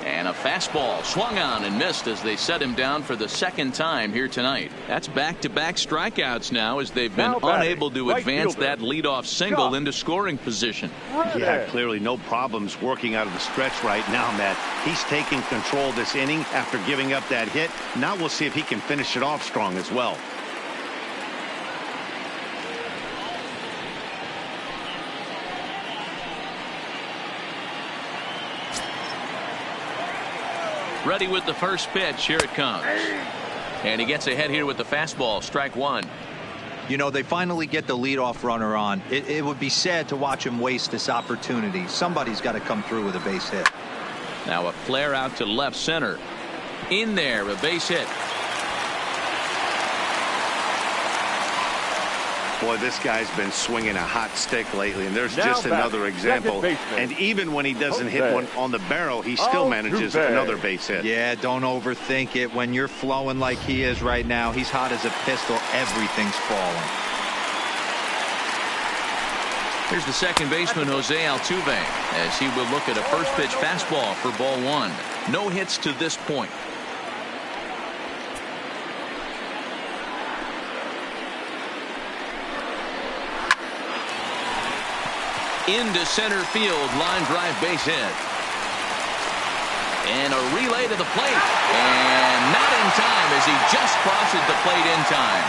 And a fastball swung on and missed as they set him down for the second time here tonight. That's back-to-back strikeouts now as they've been unable to advance that leadoff single into scoring position. Yeah, clearly no problems working out of the stretch right now, Matt. He's taking control of this inning after giving up that hit. Now we'll see if he can finish it off strong as well. Ready with the first pitch. Here it comes. And he gets ahead here with the fastball. Strike one. You know, they finally get the leadoff runner on. It would be sad to watch him waste this opportunity. Somebody's got to come through with a base hit. Now a flare out to left center. In there, a base hit. Boy, this guy's been swinging a hot stick lately, and there's just another example. And even when he doesn't hit one on the barrel, he still manages another base hit. Yeah, don't overthink it. When you're flowing like he is right now, he's hot as a pistol. Everything's falling. Here's the second baseman, Jose Altuve, as he will look at a first pitch fastball for ball one. No hits to this point. Into center field, line drive base hit. And a relay to the plate. And not in time as he just crosses the plate in time.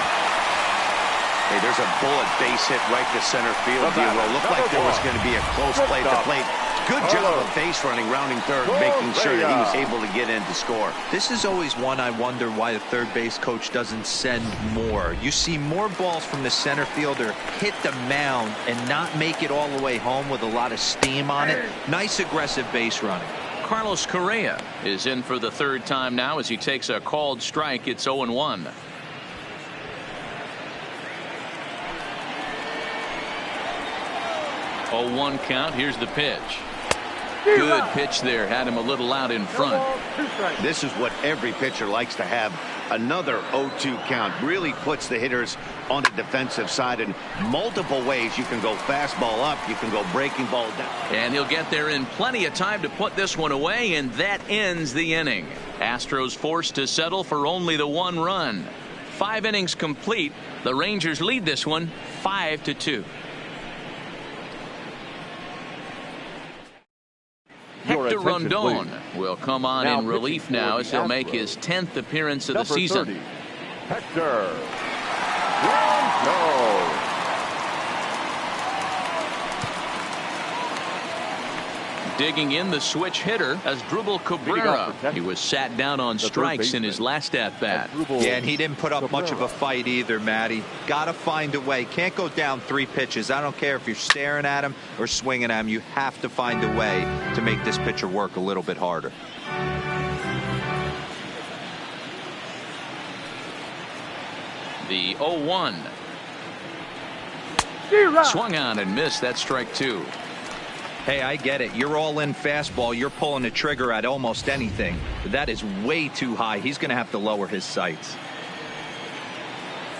Hey, there's a bullet base hit right to center field. It looked like there was going to be a close play at the plate. Good job of base running, rounding third, making sure that he was able to get in to score. This is always one I wonder why the third base coach doesn't send more. You see more balls from the center fielder hit the mound and not make it all the way home with a lot of steam on it. Nice aggressive base running. Carlos Correa is in for the third time now as he takes a called strike. It's 0-1. Oh, 1 count. Here's the pitch. Good pitch there. Had him a little out in front. This is what every pitcher likes to have. Another 0-2 count really puts the hitters on the defensive side in multiple ways. You can go fastball up. You can go breaking ball down. And he'll get there in plenty of time to put this one away, and that ends the inning. Astros forced to settle for only the 1 run. 5 innings complete. The Rangers lead this one 5-2. Hector Rondon will come on in relief now as he'll make his 10th appearance of the season. 30, Hector Rondon. Digging in the switch hitter as Drupal Cabrera. He was sat down on strikes in his last at bat. Yeah, and he didn't put up much of a fight either, Matty. Got to find a way. Can't go down 3 pitches. I don't care if you're staring at him or swinging at him. You have to find a way to make this pitcher work a little bit harder. The 0-1. Swung on and missed. That's strike 2. Hey, I get it. You're all in fastball. You're pulling the trigger at almost anything. But that is way too high. He's going to have to lower his sights.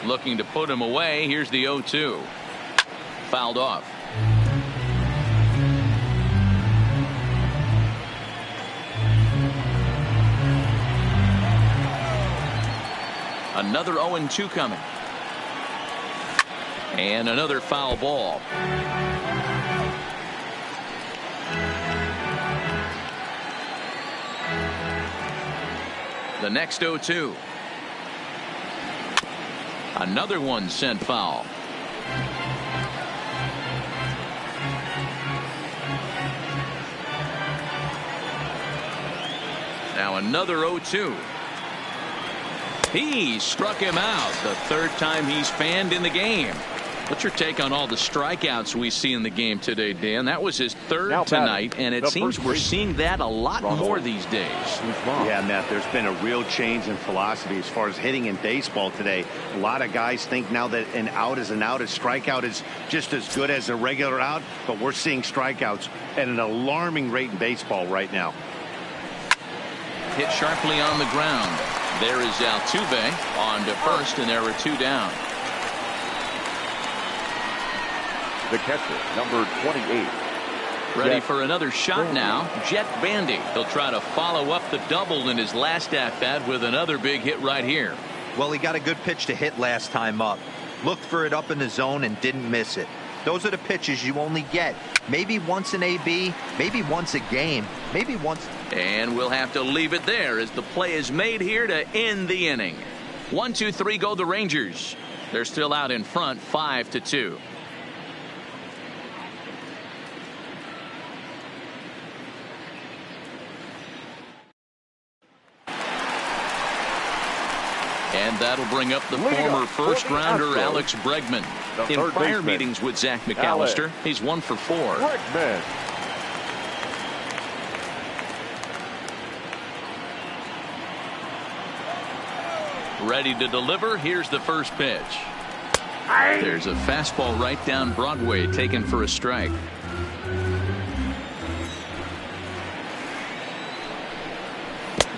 Looking to put him away. Here's the 0-2. Fouled off. Another 0-2 coming. And another foul ball. The next 0-2. Another one sent foul. Now another 0-2. He struck him out the third time he's fanned in the game. What's your take on all the strikeouts we see in the game today, Dan? That was his third tonight, and it seems we're seeing that a lot more these days. Yeah, Matt, there's been a real change in philosophy as far as hitting in baseball today. A lot of guys think now that an out is an out, a strikeout is just as good as a regular out, but we're seeing strikeouts at an alarming rate in baseball right now. Hit sharply on the ground. There is Altuve on to first, and there are 2 down. The catcher, number 28. Ready for another shot now. Jet Bandy. He'll try to follow up the double in his last at-bat with another big hit right here. Well, he got a good pitch to hit last time up. Looked for it up in the zone and didn't miss it. Those are the pitches you only get. Maybe once an AB, maybe once a game, maybe once. And we'll have to leave it there as the play is made here to end the inning. 1-2-3 go the Rangers. They're still out in front 5-2. And that'll bring up the Leading former up for the first-rounder Astros, Alex Bregman. the In third prior baseman, meetings with Zach McAllister, he's 1 for 4. Bregman. Ready to deliver. Here's the first pitch. There's a fastball right down Broadway, taken for a strike.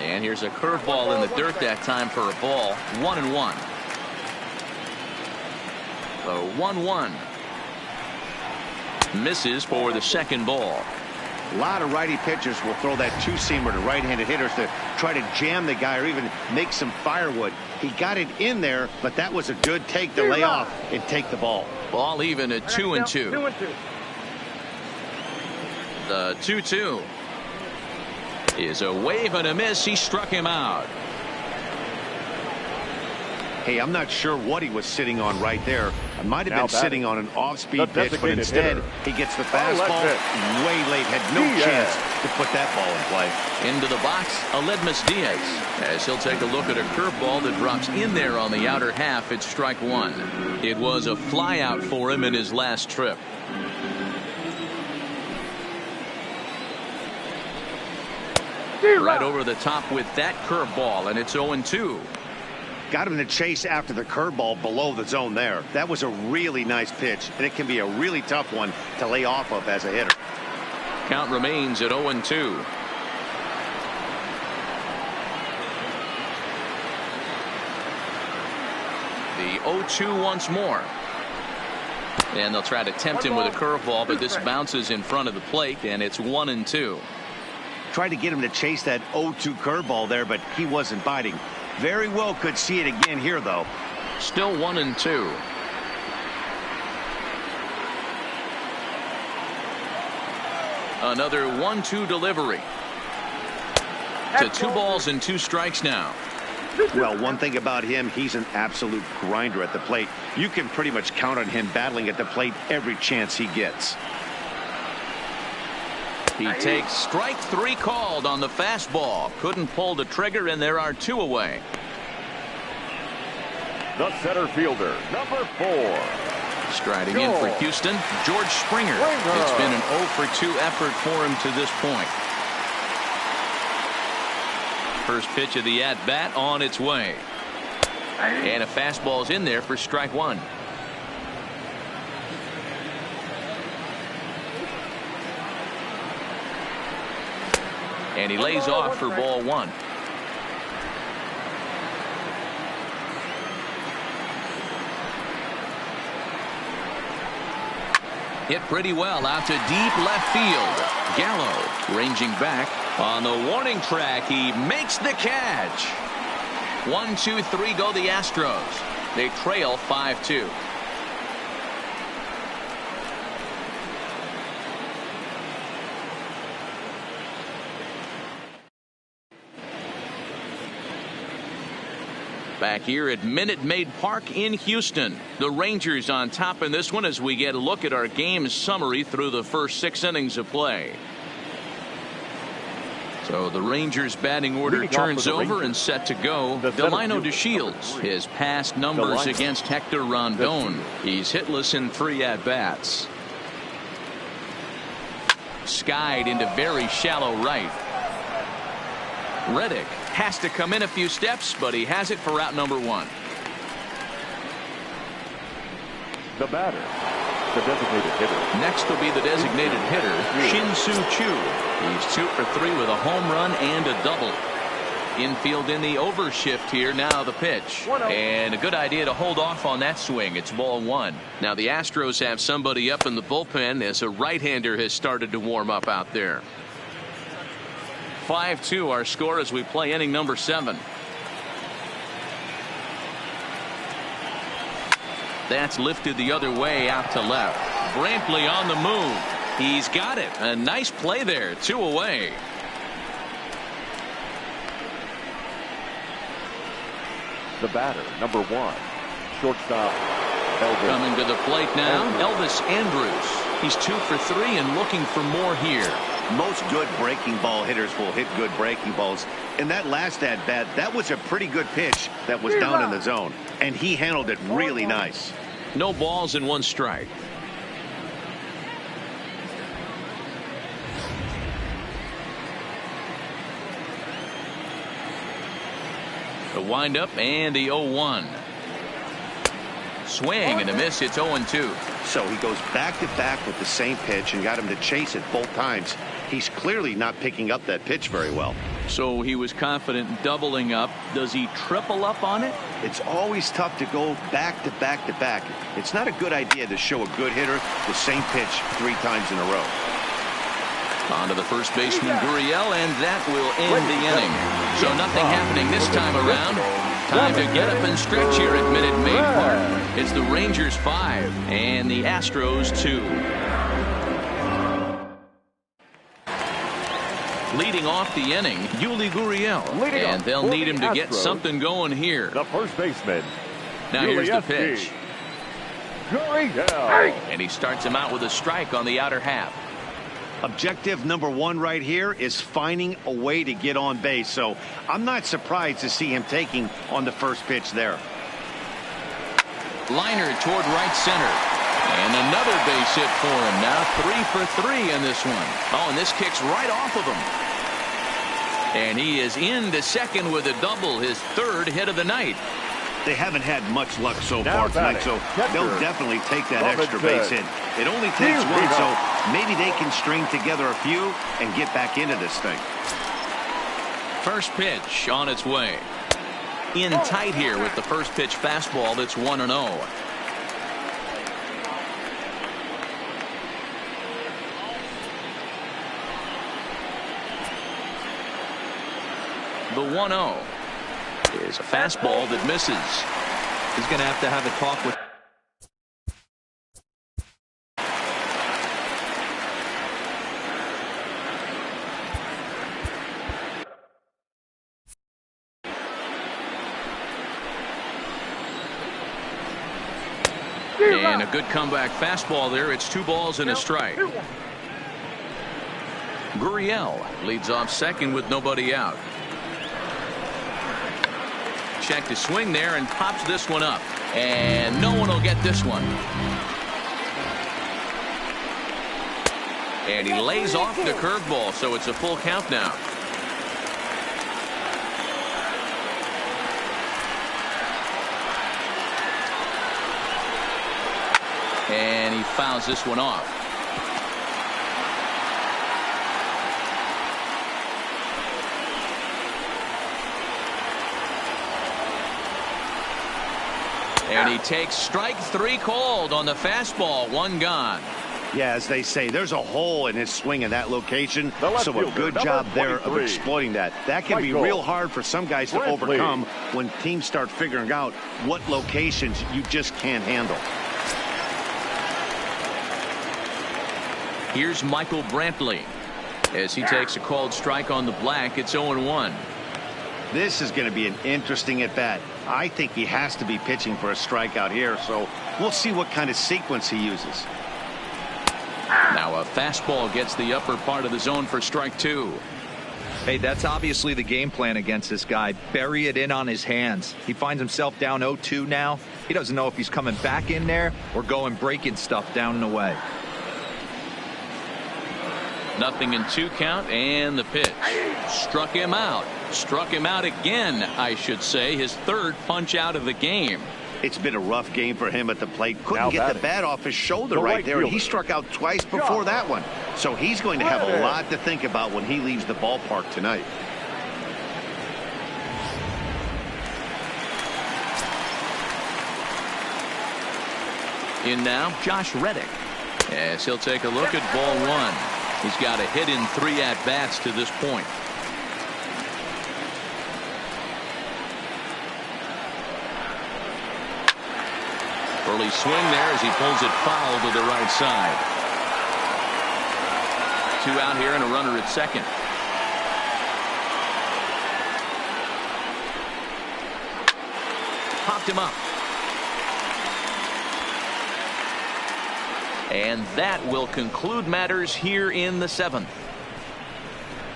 And here's a curveball in the dirt that time for a ball. 1-1. The 1-1. Misses for the second ball. A lot of righty pitchers will throw that two-seamer to right-handed hitters to try to jam the guy or even make some firewood. He got it in there, but that was a good take to lay off and take the ball. Ball even at 2-2. The 2-2 is a wave and a miss. He struck him out. Hey, I'm not sure what he was sitting on right there. I might have Now been sitting on an off-speed pitch, but instead he gets the fastball way late. Had no chance to put that ball in play. Into the box, Aledmus Diaz, as he'll take a look at a curveball that drops in there on the outer half. It's strike one. It was a flyout for him in his last trip. Right over the top with that curveball, and it's 0-2. Got him to chase after the curveball below the zone there. That was a really nice pitch, and it can be a really tough one to lay off of as a hitter. Count remains at 0-2. The 0-2 once more. And they'll try to tempt him with a curveball, but this bounces in front of the plate, and it's 1-2. Tried to get him to chase that 0-2 curveball there, but he wasn't biting. Very well could see it again here, though. Still 1-2. Another 1-2 delivery. To 2 balls and 2 strikes now. Well, one thing about him, he's an absolute grinder at the plate. You can pretty much count on him battling at the plate every chance he gets. He takes strike 3 called on the fastball. Couldn't pull the trigger, and there are 2 away. The center fielder, number 4. Striding in for Houston, George Springer. It's been an 0-for-2 effort for him to this point. First pitch of the at-bat on its way. And a fastball's in there for strike 1. And he lays off for ball 1. Hit pretty well out to deep left field. Gallo ranging back on the warning track. He makes the catch. 1-2-3 go the Astros. They trail 5-2. Back here at Minute Maid Park in Houston. The Rangers on top in this one as we get a look at our game summary through the first 6 innings of play. So the Rangers batting order turns over and set to go. Delino DeShields, his past numbers against Hector Rondon. He's hitless in 3 at-bats. Skied into very shallow right. Reddick has to come in a few steps, but he has it for out number 1. The batter, the designated hitter. Next will be the designated hitter, Shin-Soo Choo. He's 2 for 3 with a home run and a double. Infield in the overshift here. Now the pitch. And a good idea to hold off on that swing. It's ball 1. Now the Astros have somebody up in the bullpen as a right-hander has started to warm up out there. 5-2 our score as we play inning number 7. That's lifted the other way out to left. Brantley on the move. He's got it. A nice play there. 2 away. The batter, number 1, shortstop. Coming to the plate now, Elvis Andrus. He's 2 for 3 and looking for more here. Most good breaking ball hitters will hit good breaking balls. And that last at-bat, that was a pretty good pitch that was down in the zone. And he handled it really nice. No balls and 1 strike. The windup and the 0-1. Swing and a miss. It's 0-2. So he goes back-to-back with the same pitch and got him to chase it both times. He's clearly not picking up that pitch very well. So he was confident in doubling up. Does he triple up on it? It's always tough to go back-to-back-to-back. It's not a good idea to show a good hitter the same pitch 3 times in a row. On to the first baseman, Gurriel, and that will end the inning. So nothing happening this time around. Time to get up and stretch here at Minute Maid Park. It's the Rangers 5 and the Astros 2. Leading off the inning, Yuli Gurriel. And they'll need him to get something going here. The first baseman. Now here's the pitch. Gurriel. And he starts him out with a strike on the outer half. Objective number 1 right here is finding a way to get on base. So I'm not surprised to see him taking on the first pitch there. Liner toward right center. And another base hit for him. Now 3 for 3 in this one. Oh, and this kicks right off of him. And he is into second with a double, his 3rd hit of the night. They haven't had much luck so far tonight, so they'll definitely take that extra base hit. It only takes 1, so maybe they can string together a few and get back into this thing. First pitch on its way. In tight here with the first pitch fastball that's 1-0. The 1-0 is a fastball that misses. He's going to have a talk with. And a good comeback fastball there. It's 2 balls and a strike. Gurriel leads off second with nobody out. Check to swing there and pops this one up. And no one will get this one. And he lays off the curveball, so it's a full count now. And he fouls this one off. And he takes strike 3 called on the fastball. 1 gone. Yeah, as they say, there's a hole in his swing in that location. So a good job there of exploiting that. That can be real hard for some guys to overcome when teams start figuring out what locations you just can't handle. Here's Michael Brantley as he takes a called strike on the black. It's 0-1. This is going to be an interesting at bat. I think he has to be pitching for a strikeout here, so we'll see what kind of sequence he uses. Now a fastball gets the upper part of the zone for strike 2. Hey, that's obviously the game plan against this guy. Bury it in on his hands. He finds himself down 0-2 now. He doesn't know if he's coming back in there or going breaking stuff down and away. Nothing in 2 count, and the pitch. Struck him out. Struck him out again, I should say. His 3rd punch out of the game. It's been a rough game for him at the plate. Couldn't get the bat off his shoulder right there. And he struck out twice before that one. So he's going to have a lot to think about when he leaves the ballpark tonight. In now, Josh Reddick. As he'll take a look at ball 1. He's got a hit in 3 at-bats to this point. Early swing there as he pulls it foul to the right side. 2 out here and a runner at second. Popped him up. And that will conclude matters here in the 7th.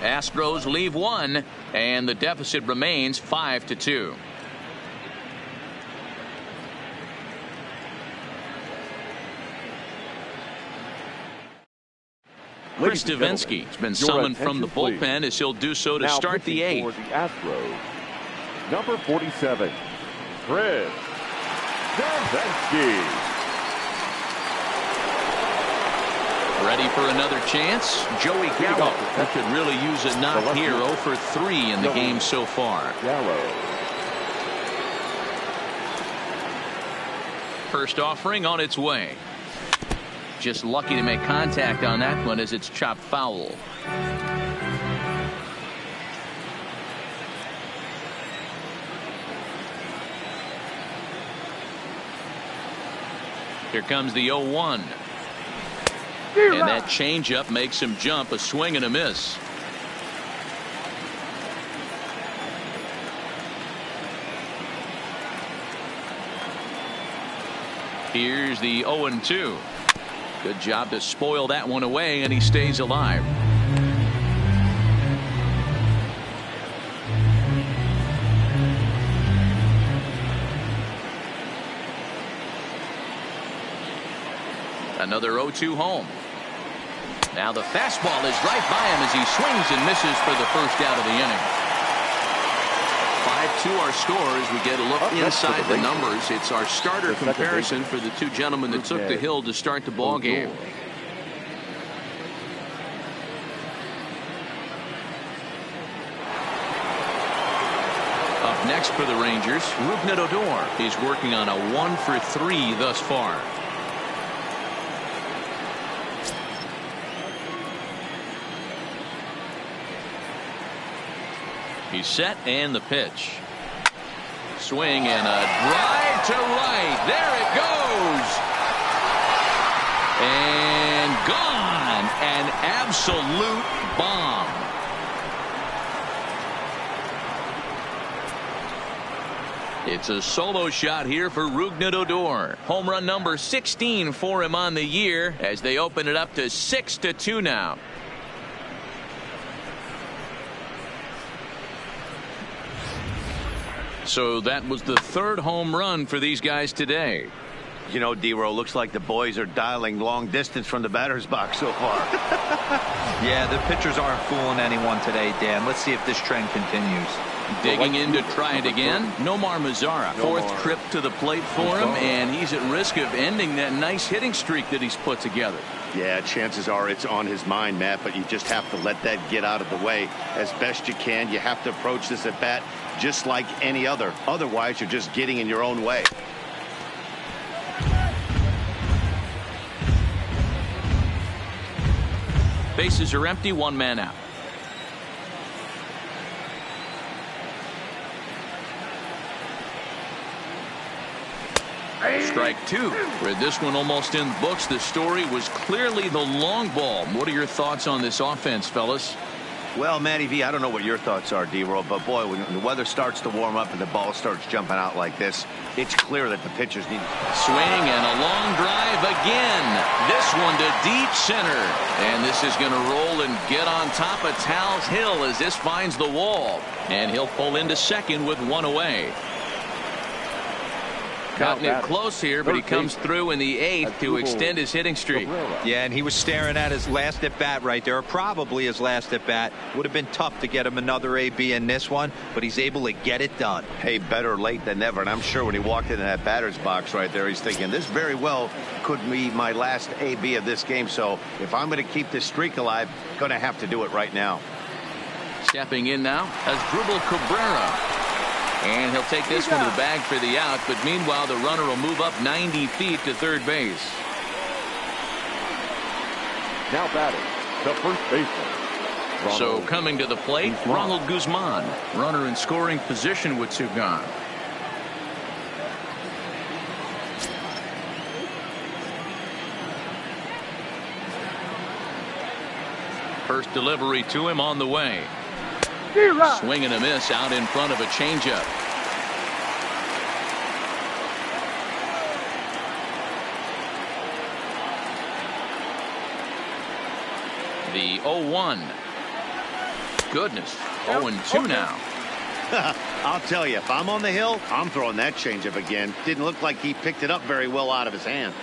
Astros leave one, and the deficit remains 5-2. Chris Davinsky has been summoned from the bullpen as he'll do so to start the eighth. For the Astros, number 47, Chris Davinsky. Ready for another chance? Joey Gallo, who could really use a knock here. 0 for 3 in the game so far. Gallo. First offering on its way. Just lucky to make contact on that one as it's chopped foul. Here comes the 0-1. And that changeup makes him jump. A swing and a miss. Here's the 0-2. Good job to spoil that one away, and he stays alive. Another 0-2 home. Now the fastball is right by him as he swings and misses for the first out of the inning. 5-2 our score as we get a look inside the numbers. It's our starter comparison for the two gentlemen that took the hill to start the ball game. Up next for the Rangers, Rougned Odor. He's working on a 1 for 3 thus far. He's set, and the pitch. Swing and a drive to right. There it goes. And gone. An absolute bomb. It's a solo shot here for Rougned Odor. Home run number 16 for him on the year as they open it up to 6-2 now. So that was the third home run for these guys today. You know, D-Row, looks like the boys are dialing long distance from the batter's box so far. Yeah, the pitchers aren't fooling anyone today, Dan. Let's see if this trend continues. Digging in to try it again, Nomar Mazara. Fourth trip to the plate for him, and he's at risk of ending that nice hitting streak that he's put together. Yeah, chances are it's on his mind, Matt, but you just have to let that get out of the way as best you can. You have to approach this at bat just like any other. Otherwise, you're just getting in your own way. Bases are empty, one man out. Strike two. With this one almost in the books, the story was clearly the long ball. What are your thoughts on this offense, fellas? Well, Matty V, I don't know what your thoughts are, D-Roll, but boy, when the weather starts to warm up and the ball starts jumping out like this, it's clear that the pitchers need. Swing and a long drive again. This one to deep center. And this is going to roll and get on top of Tal's Hill as this finds the wall. And he'll pull into second with one away. Cutting it close here, but he comes through in the eighth to extend his hitting streak. Yeah, and he was staring at his last at bat right there, or probably his last at bat. Would have been tough to get him another AB in this one, but he's able to get it done. Hey, better late than never. And I'm sure when he walked into that batter's box right there, he's thinking this very well could be my last AB of this game. So if I'm going to keep this streak alive, going to have to do it right now. Stepping in now as Dribble Cabrera. And he'll take this one to the bag for the out, but meanwhile the runner will move up 90 feet to third base. Now batting, the first baseman. So coming to the plate, Ronald Guzman, runner in scoring position with two gone. First delivery to him on the way. Swing and a miss out in front of a changeup. The 0-1. goodness. 0-2 now. I'll tell you, if I'm on the hill, I'm throwing that changeup again. Didn't look like he picked it up very well out of his hand.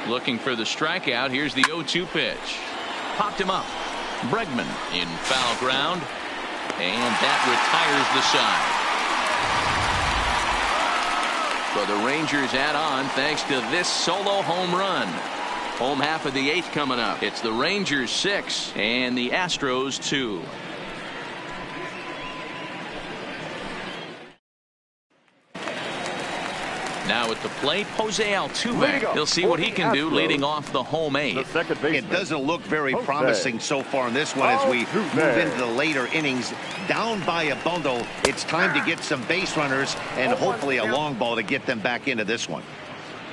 Looking for the strikeout. Here's the 0-2 pitch. Popped him up. Bregman in foul ground. And that retires the side. So the Rangers add on thanks to this solo home run. Home half of the 8th coming up. It's the Rangers 6 and the Astros 2. Now at the plate, Jose Altuve. He'll see what he can do leading off the home 8th. It doesn't look very promising so far in this one as we move into the later innings. Down by a bundle, it's time to get some base runners and hopefully a long ball to get them back into this one.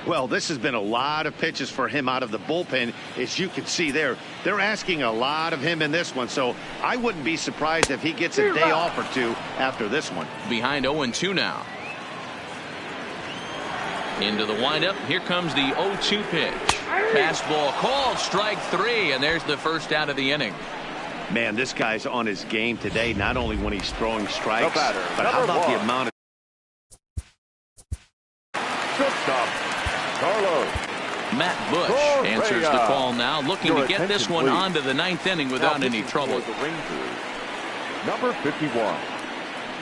Well, this has been a lot of pitches for him out of the bullpen. As you can see there, they're asking a lot of him in this one. So I wouldn't be surprised if he gets a day off or two after this one. Behind 0-2 now. Into the windup. Here comes the 0-2 pitch. Fastball called, strike 3, and there's the first out of the inning. Man, this guy's on his game today, not only when he's throwing strikes, batter, but how about the amount of Shortstop, Carlos. Matt Bush answers the call now, looking to get this one onto the 9th inning without any trouble. The Rangers, number 51,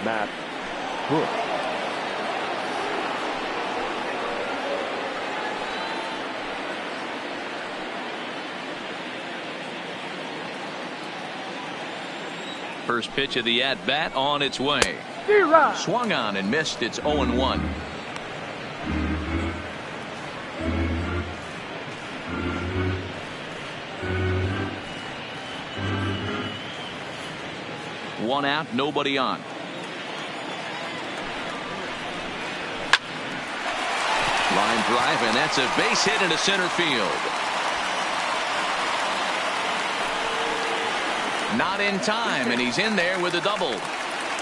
Matt Bush. First pitch of the at-bat on its way. Swung on and missed. It's 0-1. One out, nobody on. Line drive, and that's a base hit into center field. Not in time, and he's in there with a double.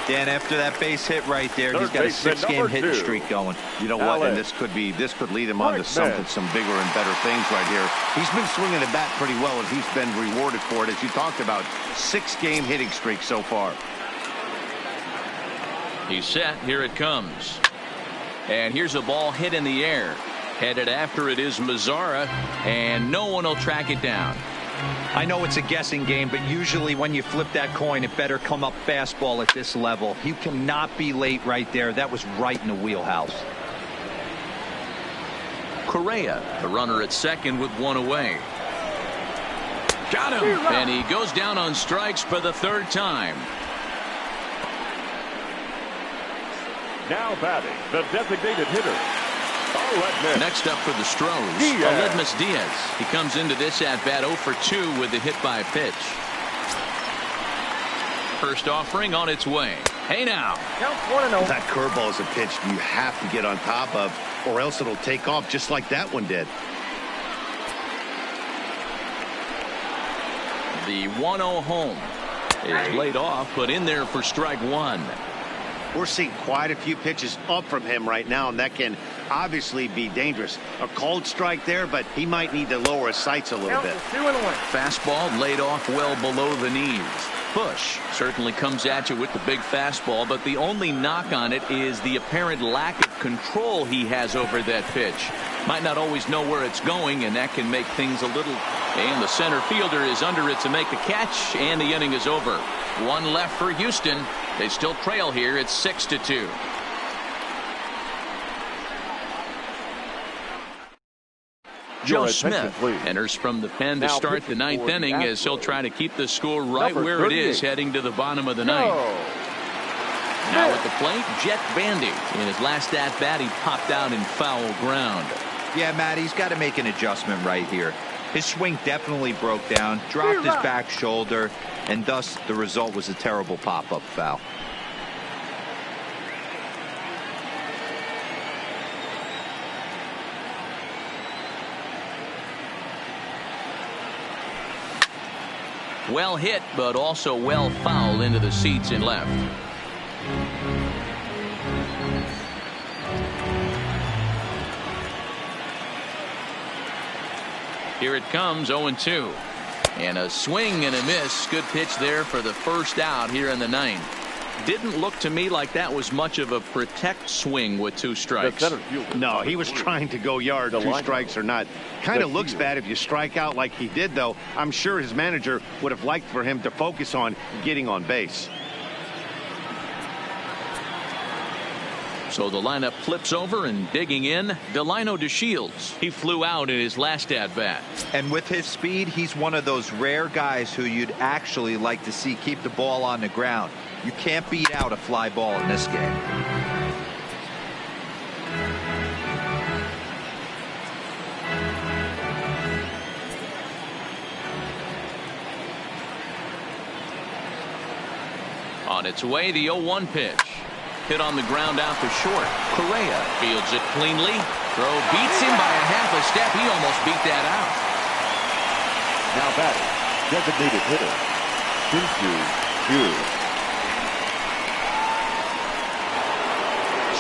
Dan, after that base hit right there, he's got a 6-game hitting streak going. You know what? And this could lead him on to something, some bigger and better things right here. He's been swinging the bat pretty well, and he's been rewarded for it, as you talked about. 6-game hitting streak so far. He's set. Here it comes. And here's a ball hit in the air. Headed after it is Mazzara, and no one will track it down. I know it's a guessing game, but usually when you flip that coin, it better come up fastball at this level. You cannot be late right there. That was right in the wheelhouse. Correa, the runner at second with one away. Got him. And he goes down on strikes for the 3rd time. Now batting, the designated hitter. Next up for the Astros, Aledmys Diaz. He comes into this at-bat 0 for 2 with the hit by pitch. First offering on its way. Hey now. That curveball is a pitch you have to get on top of, or else it'll take off just like that one did. The 1-0 home is laid off, put in there for strike 1. We're seeing quite a few pitches up from him right now, and that can obviously be dangerous. A called strike there, but he might need to lower his sights a little bit. Fastball laid off well below the knees. Bush certainly comes at you with the big fastball, but the only knock on it is the apparent lack of control he has over that pitch. Might not always know where it's going, and that can make things a little. And the center fielder is under it to make the catch, and the inning is over. One left for Houston. They still trail here. It's 6-2. Joe Smith enters from the pen to start the 9th inning, as he'll try to keep the score right where it is heading to the bottom of the 9th. Now at the plate, Jet Bandy. In his last at-bat, he popped out in foul ground. Yeah, Matt, he's got to make an adjustment right here. His swing definitely broke down, dropped his back shoulder, and thus the result was a terrible pop-up foul. Well hit, but also well fouled into the seats in left. Here it comes, 0-2. And a swing and a miss. Good pitch there for the first out here in the ninth. Didn't look to me like that was much of a protect swing with 2 strikes. No, he was trying to go yard, 2 strikes or not. Kind of looks bad if you strike out like he did, though. I'm sure his manager would have liked for him to focus on getting on base. So the lineup flips over, and digging in, Delino DeShields. He flew out in his last at-bat. And with his speed, he's one of those rare guys who you'd actually like to see keep the ball on the ground. You can't beat out a fly ball in this game. On its way, the 0-1 pitch. Hit on the ground out to short. Correa fields it cleanly. Throw beats him by a half a step. He almost beat that out. Now batting, designated hitter, Shin-Soo Choo.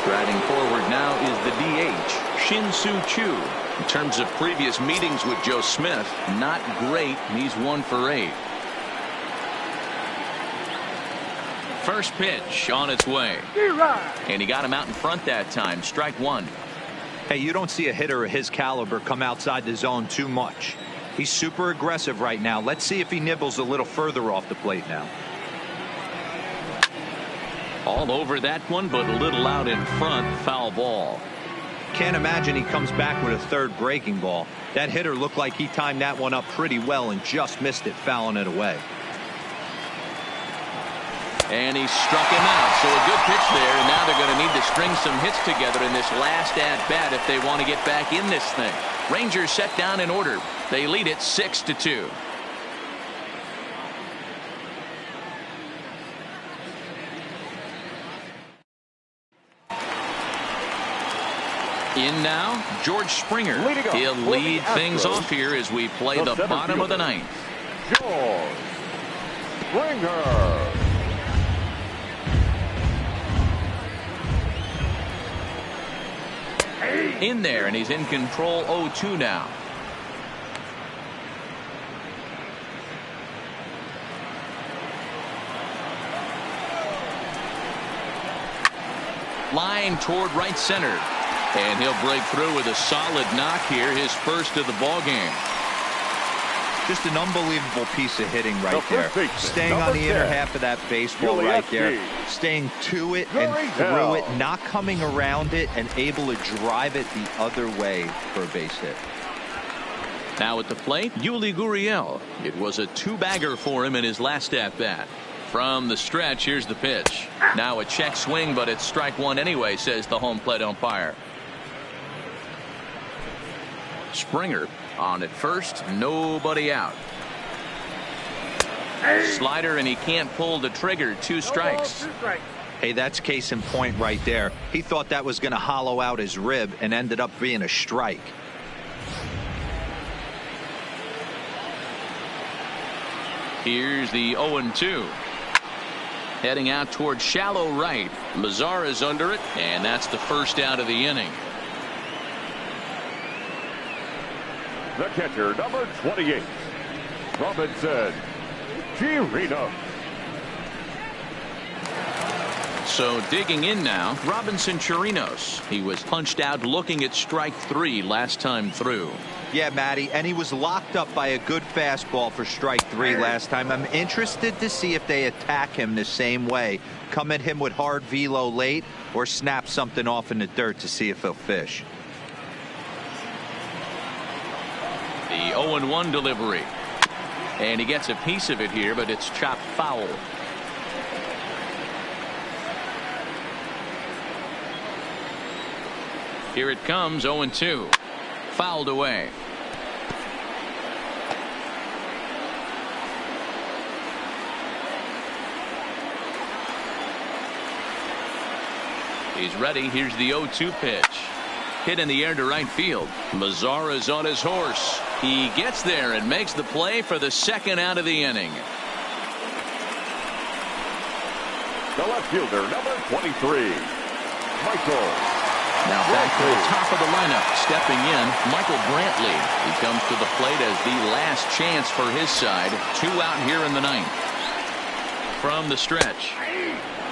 Striding forward now is the DH, Shin-Soo Choo. In terms of previous meetings with Joe Smith, not great. He's 1 for 8. First pitch on its way. And he got him out in front that time. Strike 1. Hey, you don't see a hitter of his caliber come outside the zone too much. He's super aggressive right now. Let's see if he nibbles a little further off the plate now. All over that one, but a little out in front. Foul ball. Can't imagine he comes back with a third breaking ball. That hitter looked like he timed that one up pretty well and just missed it, fouling it away. And he struck him out. So a good pitch there, and now they're going to need to string some hits together in this last at-bat if they want to get back in this thing. Rangers set down in order. They lead it 6-2. In now, George Springer. He'll lead things off here as we play the bottom of the ninth. George Springer. In there, and he's in control. 0-2 now. Line toward right center, and he'll break through with a solid knock here, his first of the ball game. Just an unbelievable piece of hitting right there. Staying on the inner half of that baseball right there. Staying to it and through it, not coming around it, and able to drive it the other way for a base hit. Now at the plate, Yuli Gurriel. It was a 2-bagger for him in his last at-bat. From the stretch, here's the pitch. Now a check swing, but it's strike 1 anyway, says the home plate umpire. Springer on at first, nobody out. Slider, and he can't pull the trigger. 2 strikes. Hey, that's case in point right there. He thought that was going to hollow out his rib and ended up being a strike. Here's the 0-2. Heading out towards shallow right. Mazar is under it, and that's the first out of the inning. The catcher, number 28, Robinson Chirinos. So digging in now, Robinson Chirinos. He was punched out looking at strike 3 last time through. Yeah, Matty, and he was locked up by a good fastball for strike 3 last time. I'm interested to see if they attack him the same way. Come at him with hard velo late, or snap something off in the dirt to see if he'll fish. The 0-1 delivery. And he gets a piece of it here, but it's chopped foul. Here it comes, 0-2. Fouled away. He's ready. Here's the 0-2 pitch. Hit in the air to right field. Mazar is on his horse. He gets there and makes the play for the second out of the inning. The left fielder, number 23, Michael Now back to the top of the lineup. Stepping in, Michael Brantley. He comes to the plate as the last chance for his side. 2 out here in the ninth. From the stretch.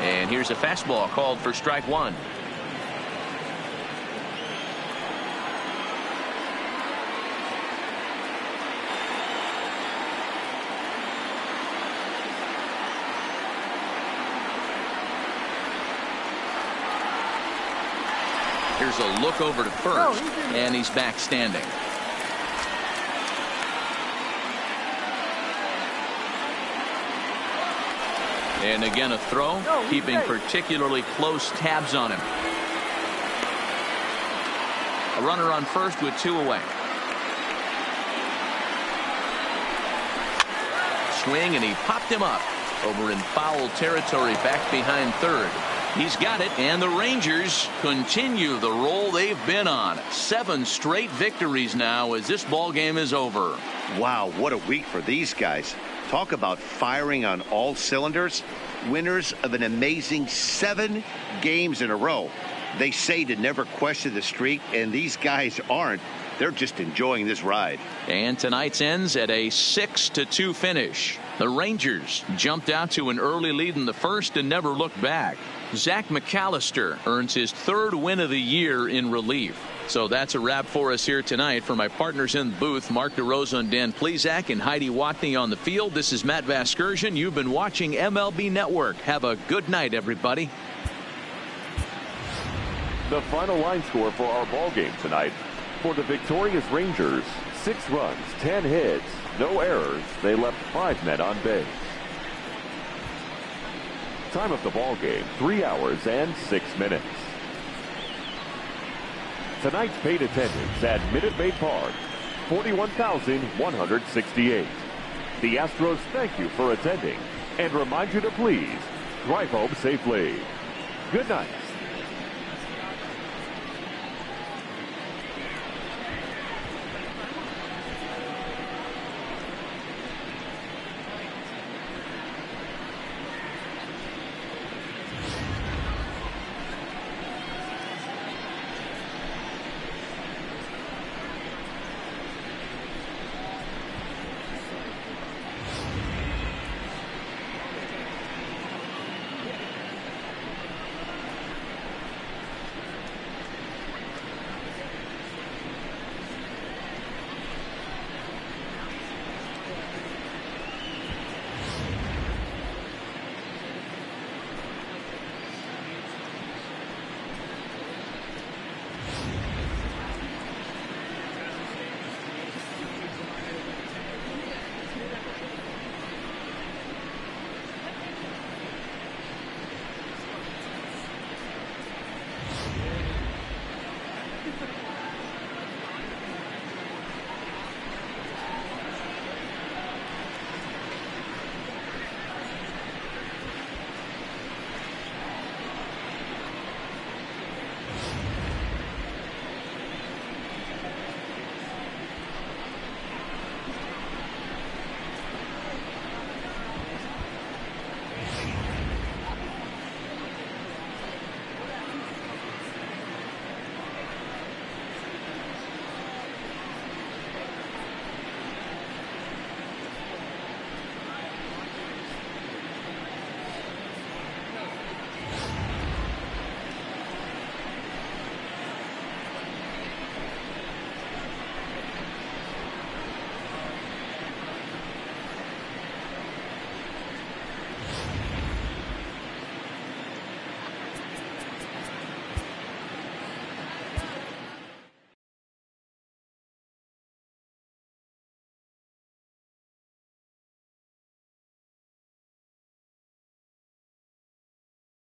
And here's a fastball called for strike 1. Here's a look over to first, and he's back standing. And again a throw, keeping particularly close tabs on him. A runner on first with 2 away. Swing, and he popped him up over in foul territory back behind third. He's got it, and the Rangers continue the roll they've been on. 7 straight victories now as this ball game is over. Wow, what a week for these guys. Talk about firing on all cylinders. Winners of an amazing 7 games in a row. They say to never question the streak, and these guys aren't. They're just enjoying this ride. And tonight's ends at a 6-2 finish. The Rangers jumped out to an early lead in the first and never looked back. Zach McAllister earns his 3rd win of the year in relief. So that's a wrap for us here tonight. For my partners in the booth, Mark DeRosa and Dan Plesac and Heidi Watney on the field, this is Matt Vasgersian. You've been watching MLB Network. Have a good night, everybody. The final line score for our ball game tonight. For the victorious Rangers, 6 runs, 10 hits, no errors. They left 5 men on base. Time of the ball game, 3 hours and 6 minutes. Tonight's paid attendance at Minute Maid Park, 41,168. The Astros thank you for attending and remind you to please drive home safely. Good night.